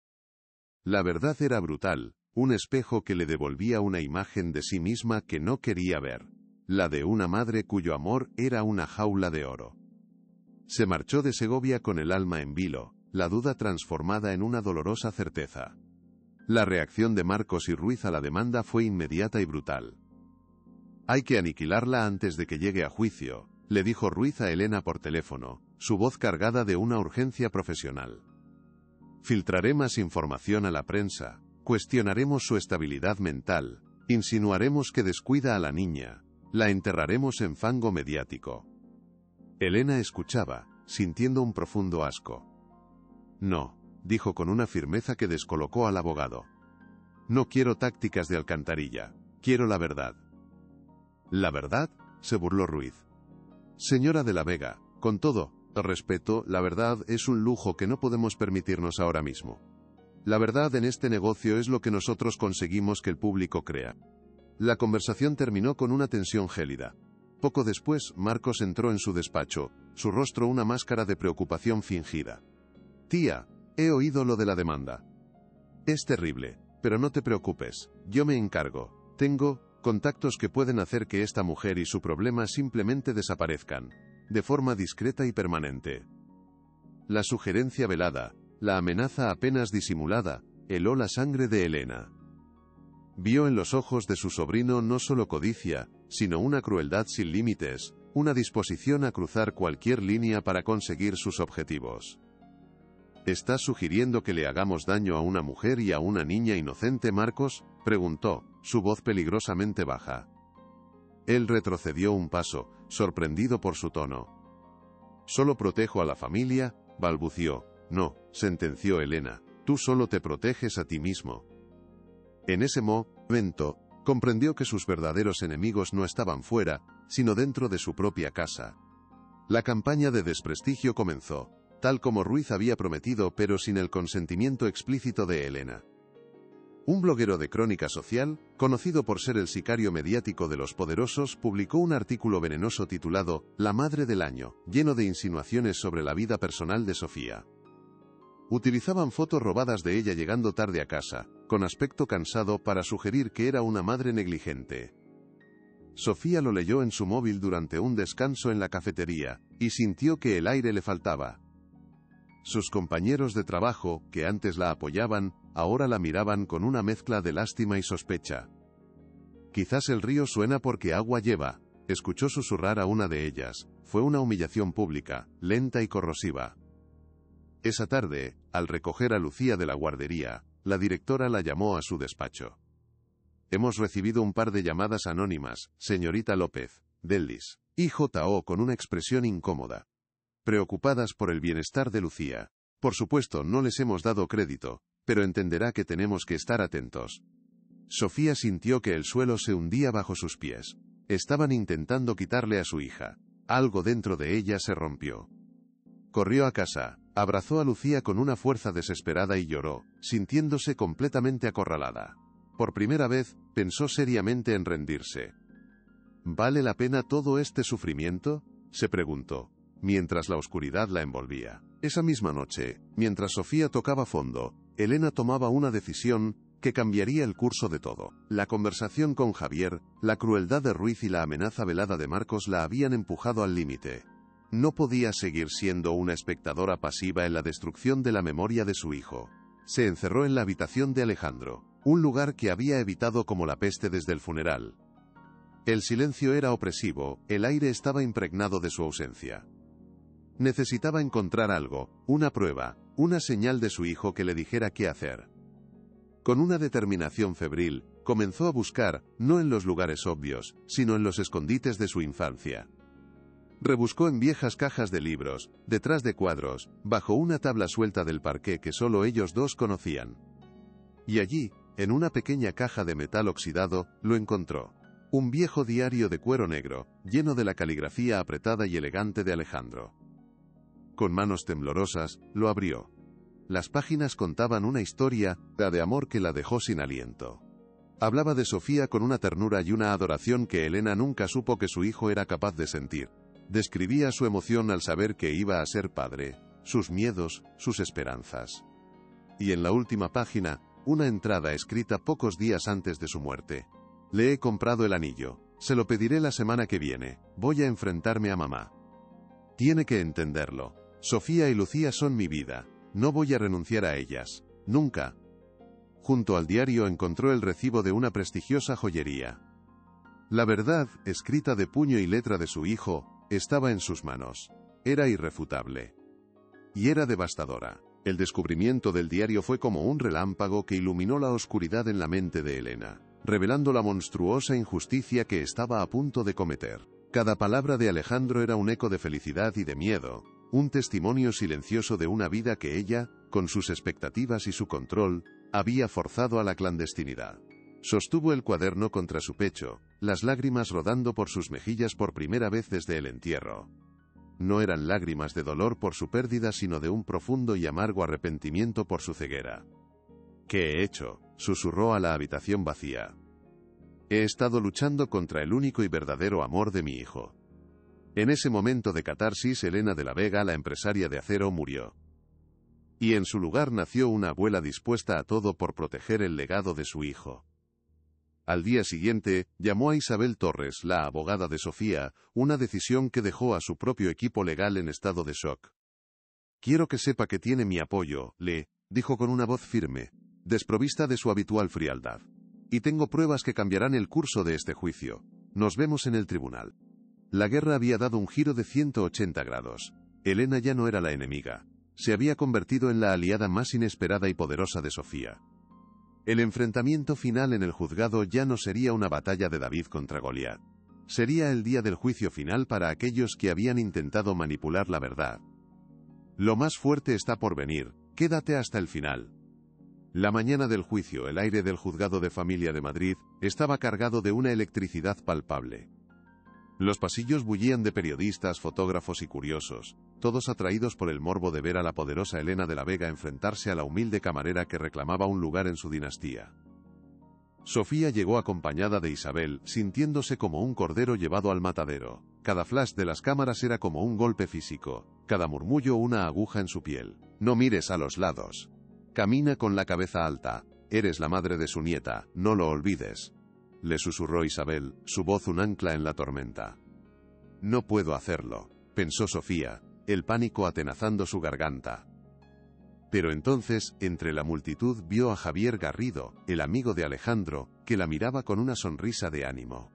La verdad era brutal, un espejo que le devolvía una imagen de sí misma que no quería ver, la de una madre cuyo amor era una jaula de oro. Se marchó de Segovia con el alma en vilo, la duda transformada en una dolorosa certeza. La reacción de Marcos y Ruiz a la demanda fue inmediata y brutal. «Hay que aniquilarla antes de que llegue a juicio», le dijo Ruiz a Elena por teléfono, su voz cargada de una urgencia profesional. «Filtraré más información a la prensa, cuestionaremos su estabilidad mental, insinuaremos que descuida a la niña, la enterraremos en fango mediático». Elena escuchaba, sintiendo un profundo asco. «No», dijo con una firmeza que descolocó al abogado. «No quiero tácticas de alcantarilla, quiero la verdad». «¿La verdad?», se burló Ruiz. «Señora de la Vega, con todo respeto, la verdad es un lujo que no podemos permitirnos ahora mismo. La verdad en este negocio es lo que nosotros conseguimos que el público crea». La conversación terminó con una tensión gélida. Poco después, Marcos entró en su despacho, su rostro una máscara de preocupación fingida. Tía, he oído lo de la demanda. Es terrible, pero no te preocupes, yo me encargo. Tengo contactos que pueden hacer que esta mujer y su problema simplemente desaparezcan, de forma discreta y permanente. La sugerencia velada, la amenaza apenas disimulada, heló la sangre de Elena. Vio en los ojos de su sobrino no solo codicia, sino una crueldad sin límites, una disposición a cruzar cualquier línea para conseguir sus objetivos. ¿Estás sugiriendo que le hagamos daño a una mujer y a una niña inocente, Marcos?, preguntó, su voz peligrosamente baja. Él retrocedió un paso, sorprendido por su tono. Solo protejo a la familia, balbució. No, sentenció Elena, tú solo te proteges a ti mismo. En ese momento, comprendió que sus verdaderos enemigos no estaban fuera, sino dentro de su propia casa. La campaña de desprestigio comenzó, tal como Ruiz había prometido, pero sin el consentimiento explícito de Elena. Un bloguero de crónica social, conocido por ser el sicario mediático de los poderosos, publicó un artículo venenoso titulado «La madre del año», lleno de insinuaciones sobre la vida personal de Sofía. Utilizaban fotos robadas de ella llegando tarde a casa, con aspecto cansado, para sugerir que era una madre negligente. Sofía lo leyó en su móvil durante un descanso en la cafetería, y sintió que el aire le faltaba. Sus compañeros de trabajo, que antes la apoyaban, ahora la miraban con una mezcla de lástima y sospecha. Quizás el río suena porque agua lleva, escuchó susurrar a una de ellas. Fue una humillación pública, lenta y corrosiva. Esa tarde, al recoger a Lucía de la guardería, la directora la llamó a su despacho. Hemos recibido un par de llamadas anónimas, señorita López, Delis, y J.O. con una expresión incómoda. Preocupadas por el bienestar de Lucía. Por supuesto, no les hemos dado crédito, pero entenderá que tenemos que estar atentos. Sofía sintió que el suelo se hundía bajo sus pies. Estaban intentando quitarle a su hija. Algo dentro de ella se rompió. Corrió a casa, abrazó a Lucía con una fuerza desesperada y lloró, sintiéndose completamente acorralada. Por primera vez, pensó seriamente en rendirse. ¿Vale la pena todo este sufrimiento?, se preguntó, mientras la oscuridad la envolvía. Esa misma noche, mientras Sofía tocaba fondo, Elena tomaba una decisión que cambiaría el curso de todo. La conversación con Javier, la crueldad de Ruiz y la amenaza velada de Marcos la habían empujado al límite. No podía seguir siendo una espectadora pasiva en la destrucción de la memoria de su hijo. Se encerró en la habitación de Alejandro, un lugar que había evitado como la peste desde el funeral. El silencio era opresivo, el aire estaba impregnado de su ausencia. Necesitaba encontrar algo, una prueba, una señal de su hijo que le dijera qué hacer. Con una determinación febril, comenzó a buscar, no en los lugares obvios, sino en los escondites de su infancia. Rebuscó en viejas cajas de libros, detrás de cuadros, bajo una tabla suelta del parqué que solo ellos dos conocían. Y allí, en una pequeña caja de metal oxidado, lo encontró. Un viejo diario de cuero negro, lleno de la caligrafía apretada y elegante de Alejandro. Con manos temblorosas, lo abrió. Las páginas contaban una historia, la de amor que la dejó sin aliento. Hablaba de Sofía con una ternura y una adoración que Elena nunca supo que su hijo era capaz de sentir. Describía su emoción al saber que iba a ser padre, sus miedos, sus esperanzas. Y en la última página, una entrada escrita pocos días antes de su muerte. Le he comprado el anillo. Se lo pediré la semana que viene. Voy a enfrentarme a mamá. Tiene que entenderlo. Sofía y Lucía son mi vida. No voy a renunciar a ellas. Nunca. Junto al diario encontró el recibo de una prestigiosa joyería. La verdad, escrita de puño y letra de su hijo, estaba en sus manos. Era irrefutable. Y era devastadora. El descubrimiento del diario fue como un relámpago que iluminó la oscuridad en la mente de Elena, revelando la monstruosa injusticia que estaba a punto de cometer. Cada palabra de Alejandro era un eco de felicidad y de miedo, un testimonio silencioso de una vida que ella, con sus expectativas y su control, había forzado a la clandestinidad. Sostuvo el cuaderno contra su pecho, las lágrimas rodando por sus mejillas por primera vez desde el entierro. No eran lágrimas de dolor por su pérdida, sino de un profundo y amargo arrepentimiento por su ceguera. ¿Qué he hecho?, susurró a la habitación vacía. He estado luchando contra el único y verdadero amor de mi hijo. En ese momento de catarsis, Elena de la Vega, la empresaria de acero, murió. Y en su lugar nació una abuela dispuesta a todo por proteger el legado de su hijo. Al día siguiente, llamó a Isabel Torres, la abogada de Sofía, una decisión que dejó a su propio equipo legal en estado de shock. «Quiero que sepa que tiene mi apoyo», le dijo con una voz firme, desprovista de su habitual frialdad. «Y tengo pruebas que cambiarán el curso de este juicio. Nos vemos en el tribunal». La guerra había dado un giro de 180 grados. Elena ya no era la enemiga. Se había convertido en la aliada más inesperada y poderosa de Sofía. El enfrentamiento final en el juzgado ya no sería una batalla de David contra Goliat. Sería el día del juicio final para aquellos que habían intentado manipular la verdad. Lo más fuerte está por venir, quédate hasta el final. La mañana del juicio, el aire del juzgado de familia de Madrid estaba cargado de una electricidad palpable. Los pasillos bullían de periodistas, fotógrafos y curiosos, todos atraídos por el morbo de ver a la poderosa Elena de la Vega enfrentarse a la humilde camarera que reclamaba un lugar en su dinastía. Sofía llegó acompañada de Isabel, sintiéndose como un cordero llevado al matadero. Cada flash de las cámaras era como un golpe físico, cada murmullo una aguja en su piel. «No mires a los lados. Camina con la cabeza alta. Eres la madre de su nieta, no lo olvides», le susurró Isabel, su voz un ancla en la tormenta. «No puedo hacerlo», pensó Sofía, el pánico atenazando su garganta. Pero entonces, entre la multitud vio a Javier Garrido, el amigo de Alejandro, que la miraba con una sonrisa de ánimo.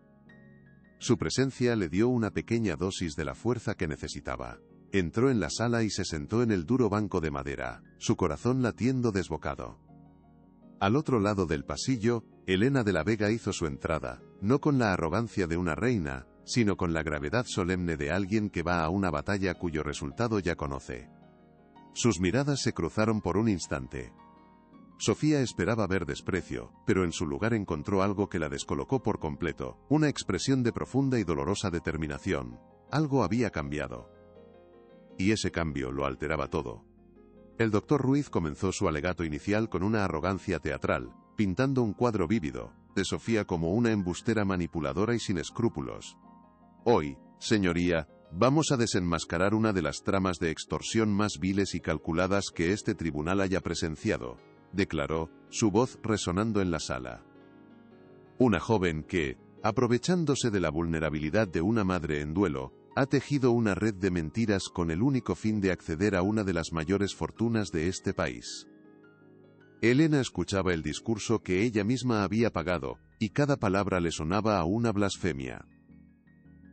Su presencia le dio una pequeña dosis de la fuerza que necesitaba. Entró en la sala y se sentó en el duro banco de madera, su corazón latiendo desbocado. Al otro lado del pasillo, Elena de la Vega hizo su entrada, no con la arrogancia de una reina, sino con la gravedad solemne de alguien que va a una batalla cuyo resultado ya conoce. Sus miradas se cruzaron por un instante. Sofía esperaba ver desprecio, pero en su lugar encontró algo que la descolocó por completo, una expresión de profunda y dolorosa determinación. Algo había cambiado. Y ese cambio lo alteraba todo. El doctor Ruiz comenzó su alegato inicial con una arrogancia teatral, pintando un cuadro vívido, de Sofía como una embustera manipuladora y sin escrúpulos. «Hoy, señoría, vamos a desenmascarar una de las tramas de extorsión más viles y calculadas que este tribunal haya presenciado», declaró, su voz resonando en la sala. Una joven que, aprovechándose de la vulnerabilidad de una madre en duelo, ha tejido una red de mentiras con el único fin de acceder a una de las mayores fortunas de este país. Elena escuchaba el discurso que ella misma había pagado, y cada palabra le sonaba a una blasfemia.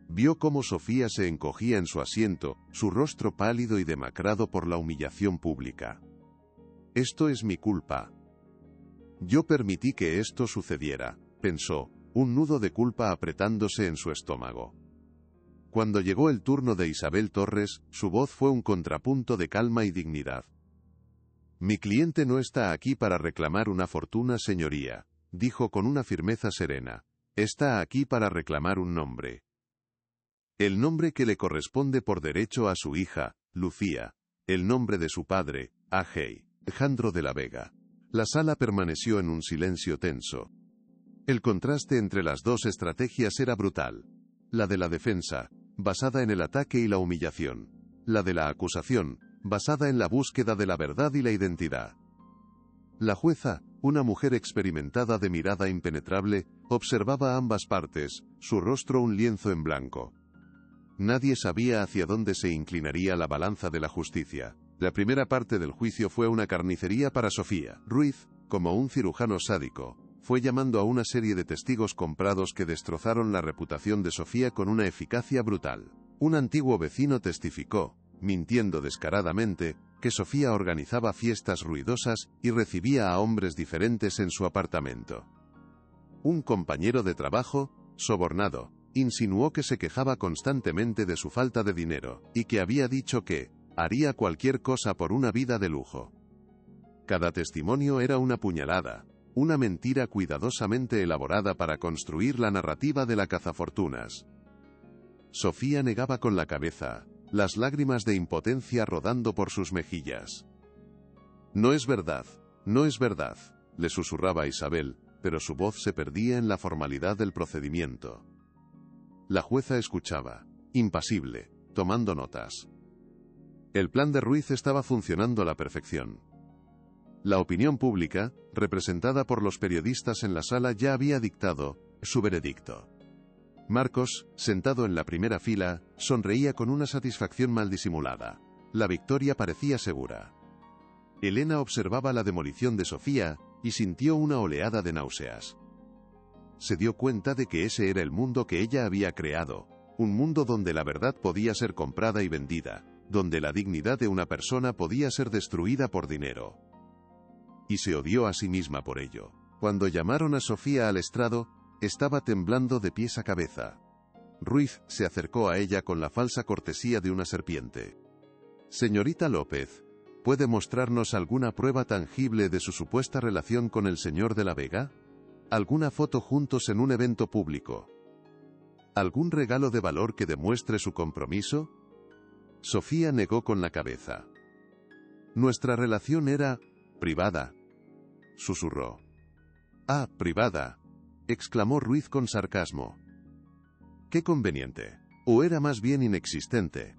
Vio cómo Sofía se encogía en su asiento, su rostro pálido y demacrado por la humillación pública. «Esto es mi culpa. Yo permití que esto sucediera», pensó, un nudo de culpa apretándose en su estómago. Cuando llegó el turno de Isabel Torres, su voz fue un contrapunto de calma y dignidad. «Mi cliente no está aquí para reclamar una fortuna, señoría», dijo con una firmeza serena. «Está aquí para reclamar un nombre. El nombre que le corresponde por derecho a su hija, Lucía. El nombre de su padre, Alejandro de la Vega». La sala permaneció en un silencio tenso. El contraste entre las dos estrategias era brutal. La de la defensa, basada en el ataque y la humillación. La de la acusación, basada en la búsqueda de la verdad y la identidad. La jueza, una mujer experimentada de mirada impenetrable, observaba ambas partes, su rostro un lienzo en blanco. Nadie sabía hacia dónde se inclinaría la balanza de la justicia. La primera parte del juicio fue una carnicería para Sofía. Ruiz, como un cirujano sádico, fue llamando a una serie de testigos comprados que destrozaron la reputación de Sofía con una eficacia brutal. Un antiguo vecino testificó, mintiendo descaradamente, que Sofía organizaba fiestas ruidosas y recibía a hombres diferentes en su apartamento. Un compañero de trabajo, sobornado, insinuó que se quejaba constantemente de su falta de dinero, y que había dicho que haría cualquier cosa por una vida de lujo. Cada testimonio era una puñalada, una mentira cuidadosamente elaborada para construir la narrativa de la cazafortunas. Sofía negaba con la cabeza, las lágrimas de impotencia rodando por sus mejillas. «No es verdad, no es verdad», le susurraba Isabel, pero su voz se perdía en la formalidad del procedimiento. La jueza escuchaba, impasible, tomando notas. El plan de Ruiz estaba funcionando a la perfección. La opinión pública, representada por los periodistas en la sala, ya había dictado su veredicto. Marcos, sentado en la primera fila, sonreía con una satisfacción mal disimulada. La victoria parecía segura. Elena observaba la demolición de Sofía y sintió una oleada de náuseas. Se dio cuenta de que ese era el mundo que ella había creado, un mundo donde la verdad podía ser comprada y vendida, donde la dignidad de una persona podía ser destruida por dinero. Y se odió a sí misma por ello. Cuando llamaron a Sofía al estrado, estaba temblando de pies a cabeza. Ruiz se acercó a ella con la falsa cortesía de una serpiente. «Señorita López, ¿puede mostrarnos alguna prueba tangible de su supuesta relación con el señor de la Vega? ¿Alguna foto juntos en un evento público? ¿Algún regalo de valor que demuestre su compromiso?» Sofía negó con la cabeza. «Nuestra relación era privada», susurró. «Ah, privada», exclamó Ruiz con sarcasmo. «Qué conveniente. ¿O era más bien inexistente?»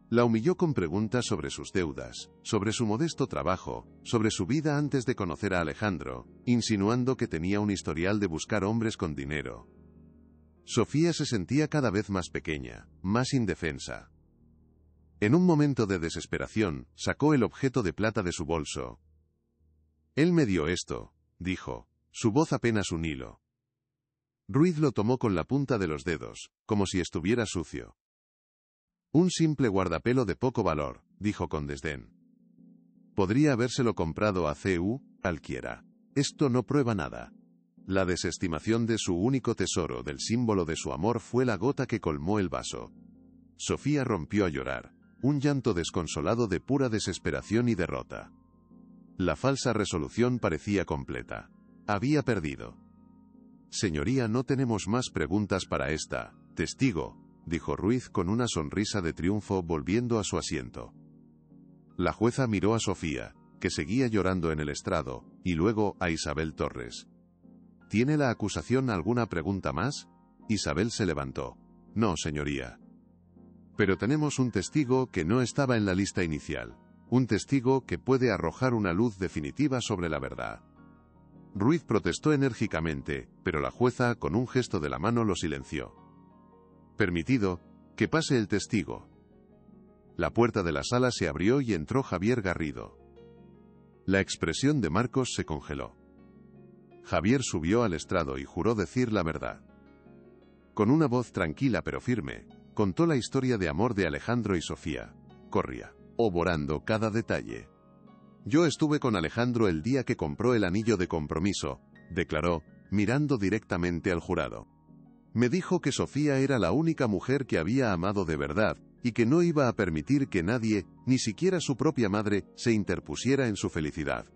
La humilló con preguntas sobre sus deudas, sobre su modesto trabajo, sobre su vida antes de conocer a Alejandro, insinuando que tenía un historial de buscar hombres con dinero. Sofía se sentía cada vez más pequeña, más indefensa. En un momento de desesperación, sacó el objeto de plata de su bolso. «Él me dio esto», dijo, su voz apenas un hilo. Ruiz lo tomó con la punta de los dedos, como si estuviera sucio. «Un simple guardapelo de poco valor», dijo con desdén. «Podría habérselo comprado a C.U. cualquiera. Esto no prueba nada». La desestimación de su único tesoro, del símbolo de su amor, fue la gota que colmó el vaso. Sofía rompió a llorar, un llanto desconsolado de pura desesperación y derrota. La falsa resolución parecía completa. Había perdido. «Señoría, no tenemos más preguntas para esta testigo», dijo Ruiz con una sonrisa de triunfo, volviendo a su asiento. La jueza miró a Sofía, que seguía llorando en el estrado, y luego a Isabel Torres. «¿Tiene la acusación alguna pregunta más?» Isabel se levantó. «No, señoría. Pero tenemos un testigo que no estaba en la lista inicial. Un testigo que puede arrojar una luz definitiva sobre la verdad». Ruiz protestó enérgicamente, pero la jueza, con un gesto de la mano, lo silenció. «Permitido, que pase el testigo». La puerta de la sala se abrió y entró Javier Garrido. La expresión de Marcos se congeló. Javier subió al estrado y juró decir la verdad. Con una voz tranquila pero firme, contó la historia de amor de Alejandro y Sofía. Corría, oborando cada detalle. «Yo estuve con Alejandro el día que compró el anillo de compromiso», declaró, mirando directamente al jurado. «Me dijo que Sofía era la única mujer que había amado de verdad, y que no iba a permitir que nadie, ni siquiera su propia madre, se interpusiera en su felicidad».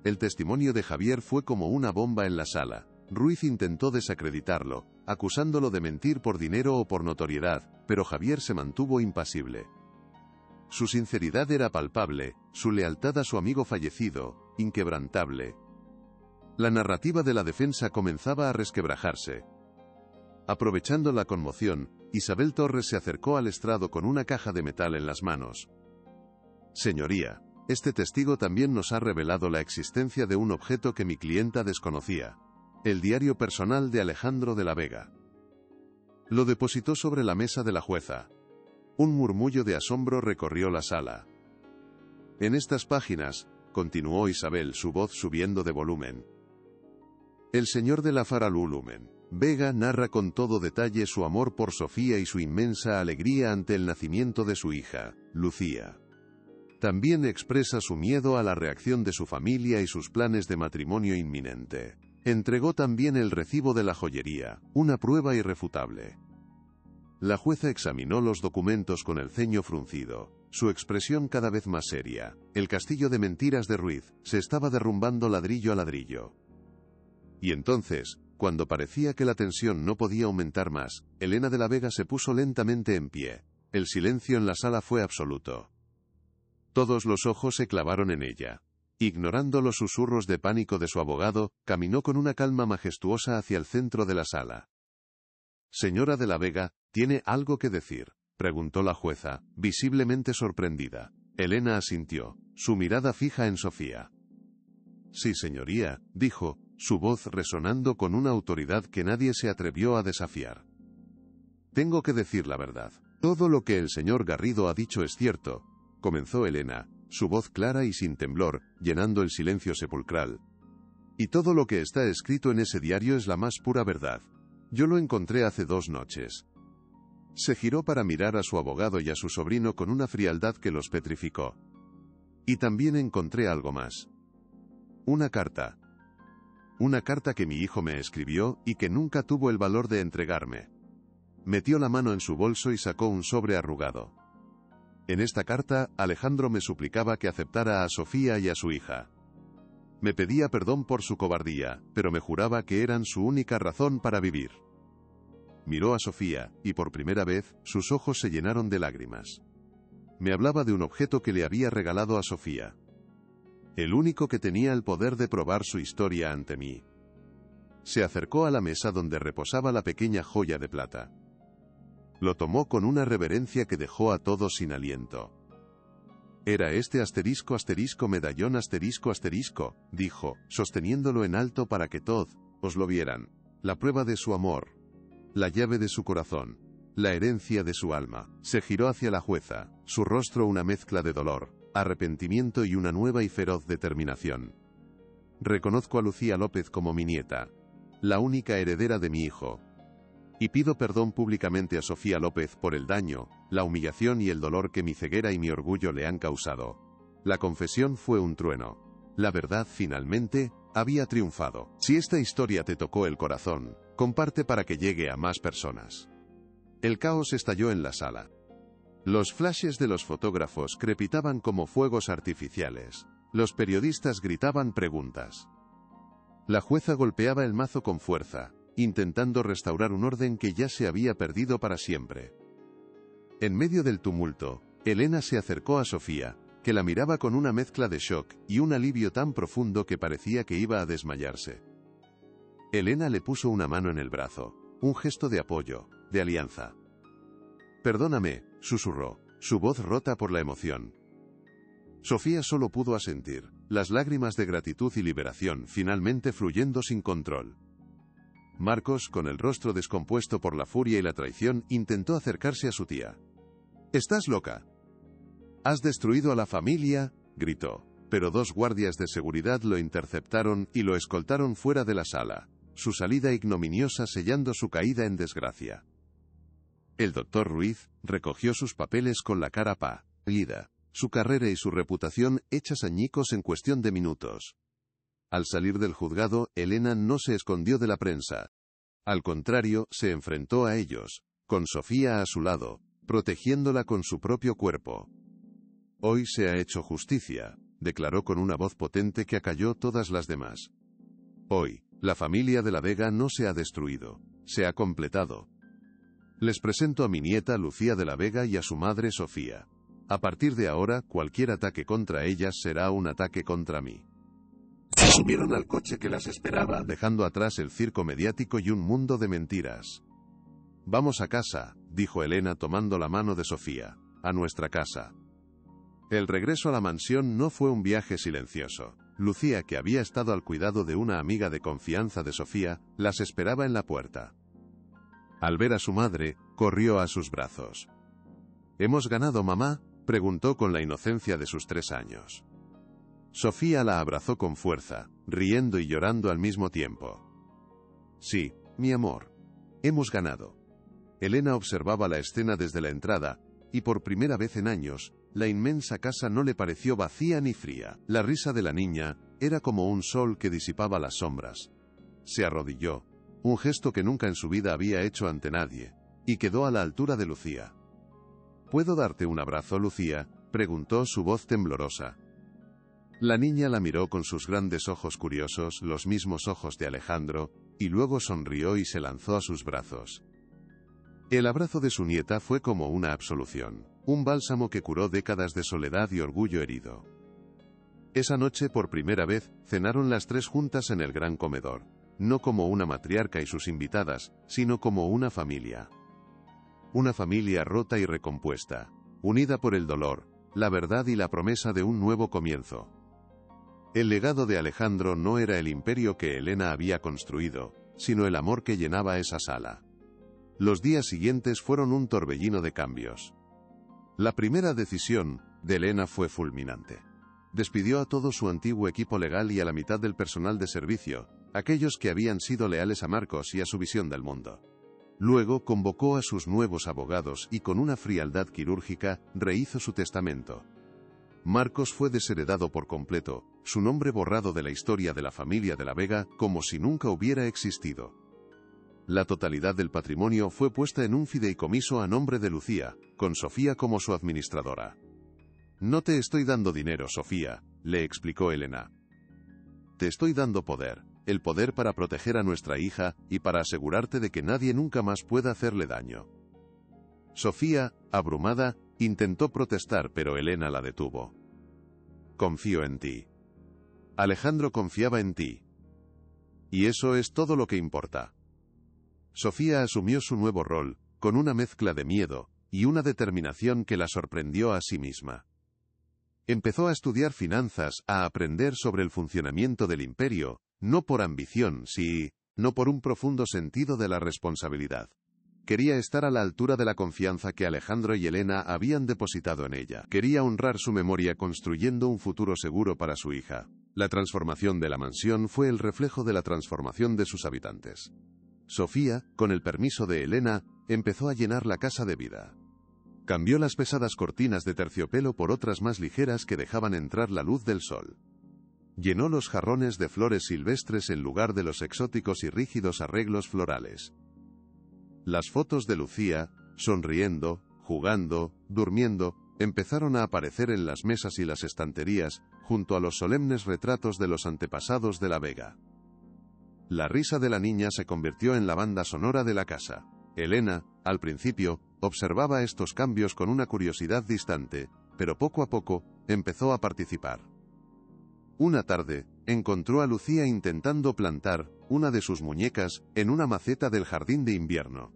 El testimonio de Javier fue como una bomba en la sala. Ruiz intentó desacreditarlo, acusándolo de mentir por dinero o por notoriedad, pero Javier se mantuvo impasible. Su sinceridad era palpable, su lealtad a su amigo fallecido, inquebrantable. La narrativa de la defensa comenzaba a resquebrajarse. Aprovechando la conmoción, Isabel Torres se acercó al estrado con una caja de metal en las manos. «Señoría, este testigo también nos ha revelado la existencia de un objeto que mi clienta desconocía. El diario personal de Alejandro de la Vega». Lo depositó sobre la mesa de la jueza. Un murmullo de asombro recorrió la sala. «En estas páginas», continuó Isabel, su voz subiendo de volumen, «el señor de la Faralulumen, Vega, narra con todo detalle su amor por Sofía y su inmensa alegría ante el nacimiento de su hija, Lucía. También expresa su miedo a la reacción de su familia y sus planes de matrimonio inminente. Entregó también el recibo de la joyería, una prueba irrefutable». La jueza examinó los documentos con el ceño fruncido, su expresión cada vez más seria. El castillo de mentiras de Ruiz se estaba derrumbando ladrillo a ladrillo. Y entonces, cuando parecía que la tensión no podía aumentar más, Elena de la Vega se puso lentamente en pie. El silencio en la sala fue absoluto. Todos los ojos se clavaron en ella. Ignorando los susurros de pánico de su abogado, caminó con una calma majestuosa hacia el centro de la sala. «Señora de la Vega, ¿tiene algo que decir?», preguntó la jueza, visiblemente sorprendida. Elena asintió, su mirada fija en Sofía. Sí, señoría, dijo, su voz resonando con una autoridad que nadie se atrevió a desafiar. Tengo que decir la verdad. Todo lo que el señor Garrido ha dicho es cierto, comenzó Elena, su voz clara y sin temblor, llenando el silencio sepulcral. Y todo lo que está escrito en ese diario es la más pura verdad. Yo lo encontré hace 2 noches. Se giró para mirar a su abogado y a su sobrino con una frialdad que los petrificó. Y también encontré algo más. Una carta. Una carta que mi hijo me escribió y que nunca tuvo el valor de entregarme. Metió la mano en su bolso y sacó un sobre arrugado. En esta carta, Alejandro me suplicaba que aceptara a Sofía y a su hija. Me pedía perdón por su cobardía, pero me juraba que eran su única razón para vivir. Miró a Sofía, y por primera vez, sus ojos se llenaron de lágrimas. Me hablaba de un objeto que le había regalado a Sofía. El único que tenía el poder de probar su historia ante mí. Se acercó a la mesa donde reposaba la pequeña joya de plata. Lo tomó con una reverencia que dejó a todos sin aliento. Era este medallón dijo, sosteniéndolo en alto para que todos lo vieran. La prueba de su amor. La llave de su corazón. La herencia de su alma. Se giró hacia la jueza, su rostro una mezcla de dolor, arrepentimiento y una nueva y feroz determinación. Reconozco a Lucía López como mi nieta, la única heredera de mi hijo. Y pido perdón públicamente a Sofía López por el daño, la humillación y el dolor que mi ceguera y mi orgullo le han causado. La confesión fue un trueno. La verdad finalmente había triunfado. Si esta historia te tocó el corazón, comparte para que llegue a más personas. El caos estalló en la sala. Los flashes de los fotógrafos crepitaban como fuegos artificiales. Los periodistas gritaban preguntas. La jueza golpeaba el mazo con fuerza, intentando restaurar un orden que ya se había perdido para siempre. En medio del tumulto, Elena se acercó a Sofía, que la miraba con una mezcla de shock y un alivio tan profundo que parecía que iba a desmayarse. Elena le puso una mano en el brazo, un gesto de apoyo, de alianza. Perdóname, susurró, su voz rota por la emoción. Sofía solo pudo asentir, las lágrimas de gratitud y liberación finalmente fluyendo sin control. Marcos, con el rostro descompuesto por la furia y la traición, intentó acercarse a su tía. «¿Estás loca? ¿Has destruido a la familia?», gritó, pero 2 guardias de seguridad lo interceptaron y lo escoltaron fuera de la sala, su salida ignominiosa sellando su caída en desgracia. El doctor Ruiz recogió sus papeles con la cara pálida, su carrera y su reputación hechas añicos en cuestión de minutos. Al salir del juzgado, Elena no se escondió de la prensa. Al contrario, se enfrentó a ellos, con Sofía a su lado, protegiéndola con su propio cuerpo. «Hoy se ha hecho justicia», declaró con una voz potente que acalló todas las demás. «Hoy, la familia de la Vega no se ha destruido, se ha completado. Les presento a mi nieta Lucía de la Vega y a su madre Sofía. A partir de ahora, cualquier ataque contra ellas será un ataque contra mí». Se subieron al coche que las esperaba, dejando atrás el circo mediático y un mundo de mentiras. «Vamos a casa», dijo Elena tomando la mano de Sofía, «a nuestra casa». El regreso a la mansión no fue un viaje silencioso. Lucía, que había estado al cuidado de una amiga de confianza de Sofía, las esperaba en la puerta. Al ver a su madre, corrió a sus brazos. «¿Hemos ganado, mamá?», preguntó con la inocencia de sus 3 años. Sofía la abrazó con fuerza, riendo y llorando al mismo tiempo. «Sí, mi amor. Hemos ganado». Elena observaba la escena desde la entrada, y por primera vez en años, la inmensa casa no le pareció vacía ni fría. La risa de la niña era como un sol que disipaba las sombras. Se arrodilló, un gesto que nunca en su vida había hecho ante nadie, y quedó a la altura de Lucía. «¿Puedo darte un abrazo, Lucía?», preguntó su voz temblorosa. La niña la miró con sus grandes ojos curiosos, los mismos ojos de Alejandro, y luego sonrió y se lanzó a sus brazos. El abrazo de su nieta fue como una absolución, un bálsamo que curó décadas de soledad y orgullo herido. Esa noche, por primera vez, cenaron las 3 juntas en el gran comedor, no como una matriarca y sus invitadas, sino como una familia. una familia rota y recompuesta, unida por el dolor, la verdad y la promesa de un nuevo comienzo. El legado de Alejandro no era el imperio que Elena había construido, sino el amor que llenaba esa sala. Los días siguientes fueron un torbellino de cambios. La primera decisión de Elena fue fulminante. Despidió a todo su antiguo equipo legal y a la mitad del personal de servicio, aquellos que habían sido leales a Marcos y a su visión del mundo. Luego convocó a sus nuevos abogados y con una frialdad quirúrgica rehizo su testamento. Marcos fue desheredado por completo, su nombre borrado de la historia de la familia de la Vega como si nunca hubiera existido. La totalidad del patrimonio fue puesta en un fideicomiso a nombre de Lucía, con Sofía como su administradora. «No te estoy dando dinero, Sofía», le explicó Elena. «Te estoy dando poder, el poder para proteger a nuestra hija y para asegurarte de que nadie nunca más pueda hacerle daño». Sofía, abrumada, intentó protestar, pero Elena la detuvo. «Confío en ti. Alejandro confiaba en ti. Y eso es todo lo que importa». Sofía asumió su nuevo rol, con una mezcla de miedo y una determinación que la sorprendió a sí misma. Empezó a estudiar finanzas, a aprender sobre el funcionamiento del imperio, no por ambición, sino por un profundo sentido de la responsabilidad. Quería estar a la altura de la confianza que Alejandro y Elena habían depositado en ella. Quería honrar su memoria construyendo un futuro seguro para su hija. La transformación de la mansión fue el reflejo de la transformación de sus habitantes. Sofía, con el permiso de Elena, empezó a llenar la casa de vida. Cambió las pesadas cortinas de terciopelo por otras más ligeras que dejaban entrar la luz del sol. Llenó los jarrones de flores silvestres en lugar de los exóticos y rígidos arreglos florales. Las fotos de Lucía, sonriendo, jugando, durmiendo, empezaron a aparecer en las mesas y las estanterías, junto a los solemnes retratos de los antepasados de la Vega. La risa de la niña se convirtió en la banda sonora de la casa. Elena, al principio, observaba estos cambios con una curiosidad distante, pero poco a poco, empezó a participar. Una tarde, encontró a Lucía intentando plantar una de sus muñecas en una maceta del jardín de invierno.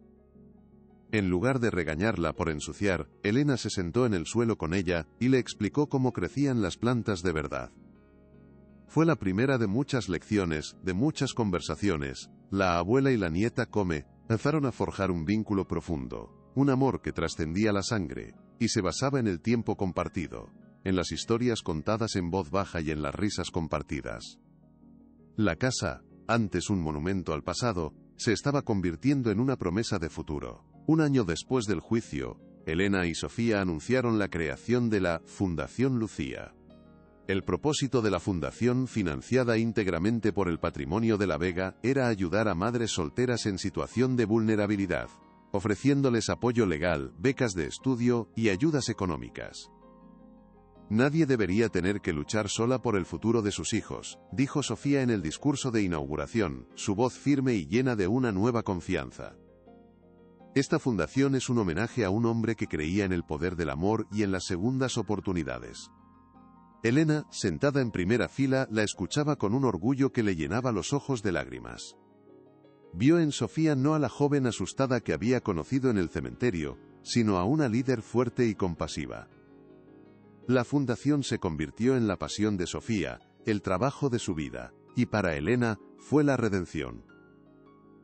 En lugar de regañarla por ensuciar, Elena se sentó en el suelo con ella y le explicó cómo crecían las plantas de verdad. Fue la primera de muchas lecciones, de muchas conversaciones. La abuela y la nieta comenzaron a forjar un vínculo profundo, un amor que trascendía la sangre, y se basaba en el tiempo compartido, en las historias contadas en voz baja y en las risas compartidas. La casa, antes un monumento al pasado, se estaba convirtiendo en una promesa de futuro. Un año después del juicio, Elena y Sofía anunciaron la creación de la Fundación Lucía. El propósito de la fundación, financiada íntegramente por el patrimonio de la Vega, era ayudar a madres solteras en situación de vulnerabilidad, ofreciéndoles apoyo legal, becas de estudio y ayudas económicas. Nadie debería tener que luchar sola por el futuro de sus hijos, dijo Sofía en el discurso de inauguración, su voz firme y llena de una nueva confianza. Esta fundación es un homenaje a un hombre que creía en el poder del amor y en las segundas oportunidades. Elena, sentada en primera fila, la escuchaba con un orgullo que le llenaba los ojos de lágrimas. Vio en Sofía no a la joven asustada que había conocido en el cementerio, sino a una líder fuerte y compasiva. La fundación se convirtió en la pasión de Sofía, el trabajo de su vida, y para Elena fue la redención.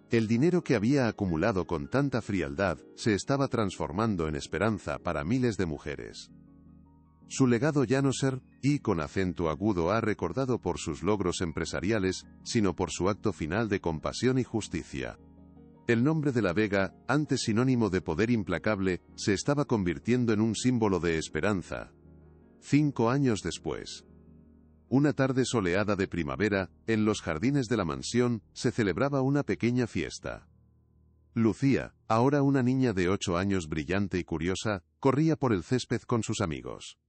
El dinero que había acumulado con tanta frialdad se estaba transformando en esperanza para miles de mujeres. Su legado ya no ser, y con acento agudo ha recordado por sus logros empresariales, sino por su acto final de compasión y justicia. El nombre de la Vega, antes sinónimo de poder implacable, se estaba convirtiendo en un símbolo de esperanza. 5 años después. Una tarde soleada de primavera, en los jardines de la mansión, se celebraba una pequeña fiesta. Lucía, ahora una niña de 8 años brillante y curiosa, corría por el césped con sus amigos.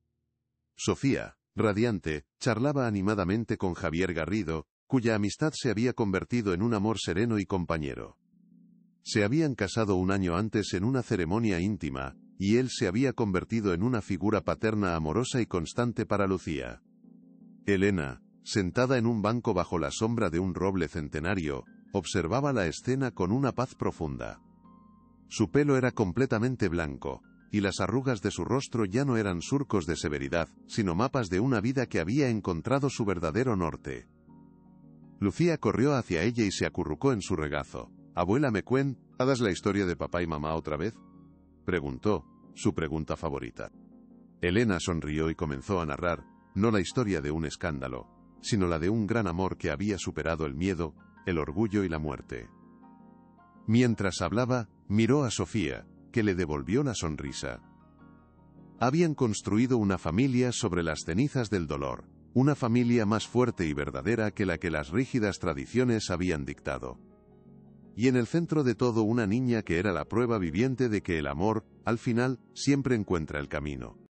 Sofía, radiante, charlaba animadamente con Javier Garrido, cuya amistad se había convertido en un amor sereno y compañero. Se habían casado un año antes en una ceremonia íntima, y él se había convertido en una figura paterna amorosa y constante para Lucía. Elena, sentada en un banco bajo la sombra de un roble centenario, observaba la escena con una paz profunda. Su pelo era completamente blanco, y las arrugas de su rostro ya no eran surcos de severidad, sino mapas de una vida que había encontrado su verdadero norte. Lucía corrió hacia ella y se acurrucó en su regazo. «Abuela, ¿me cuentas la historia de papá y mamá otra vez?», preguntó, su pregunta favorita. Elena sonrió y comenzó a narrar, no la historia de un escándalo, sino la de un gran amor que había superado el miedo, el orgullo y la muerte. Mientras hablaba, miró a Sofía, que le devolvió la sonrisa. Habían construido una familia sobre las cenizas del dolor, una familia más fuerte y verdadera que la que las rígidas tradiciones habían dictado. Y en el centro de todo una niña que era la prueba viviente de que el amor, al final, siempre encuentra el camino.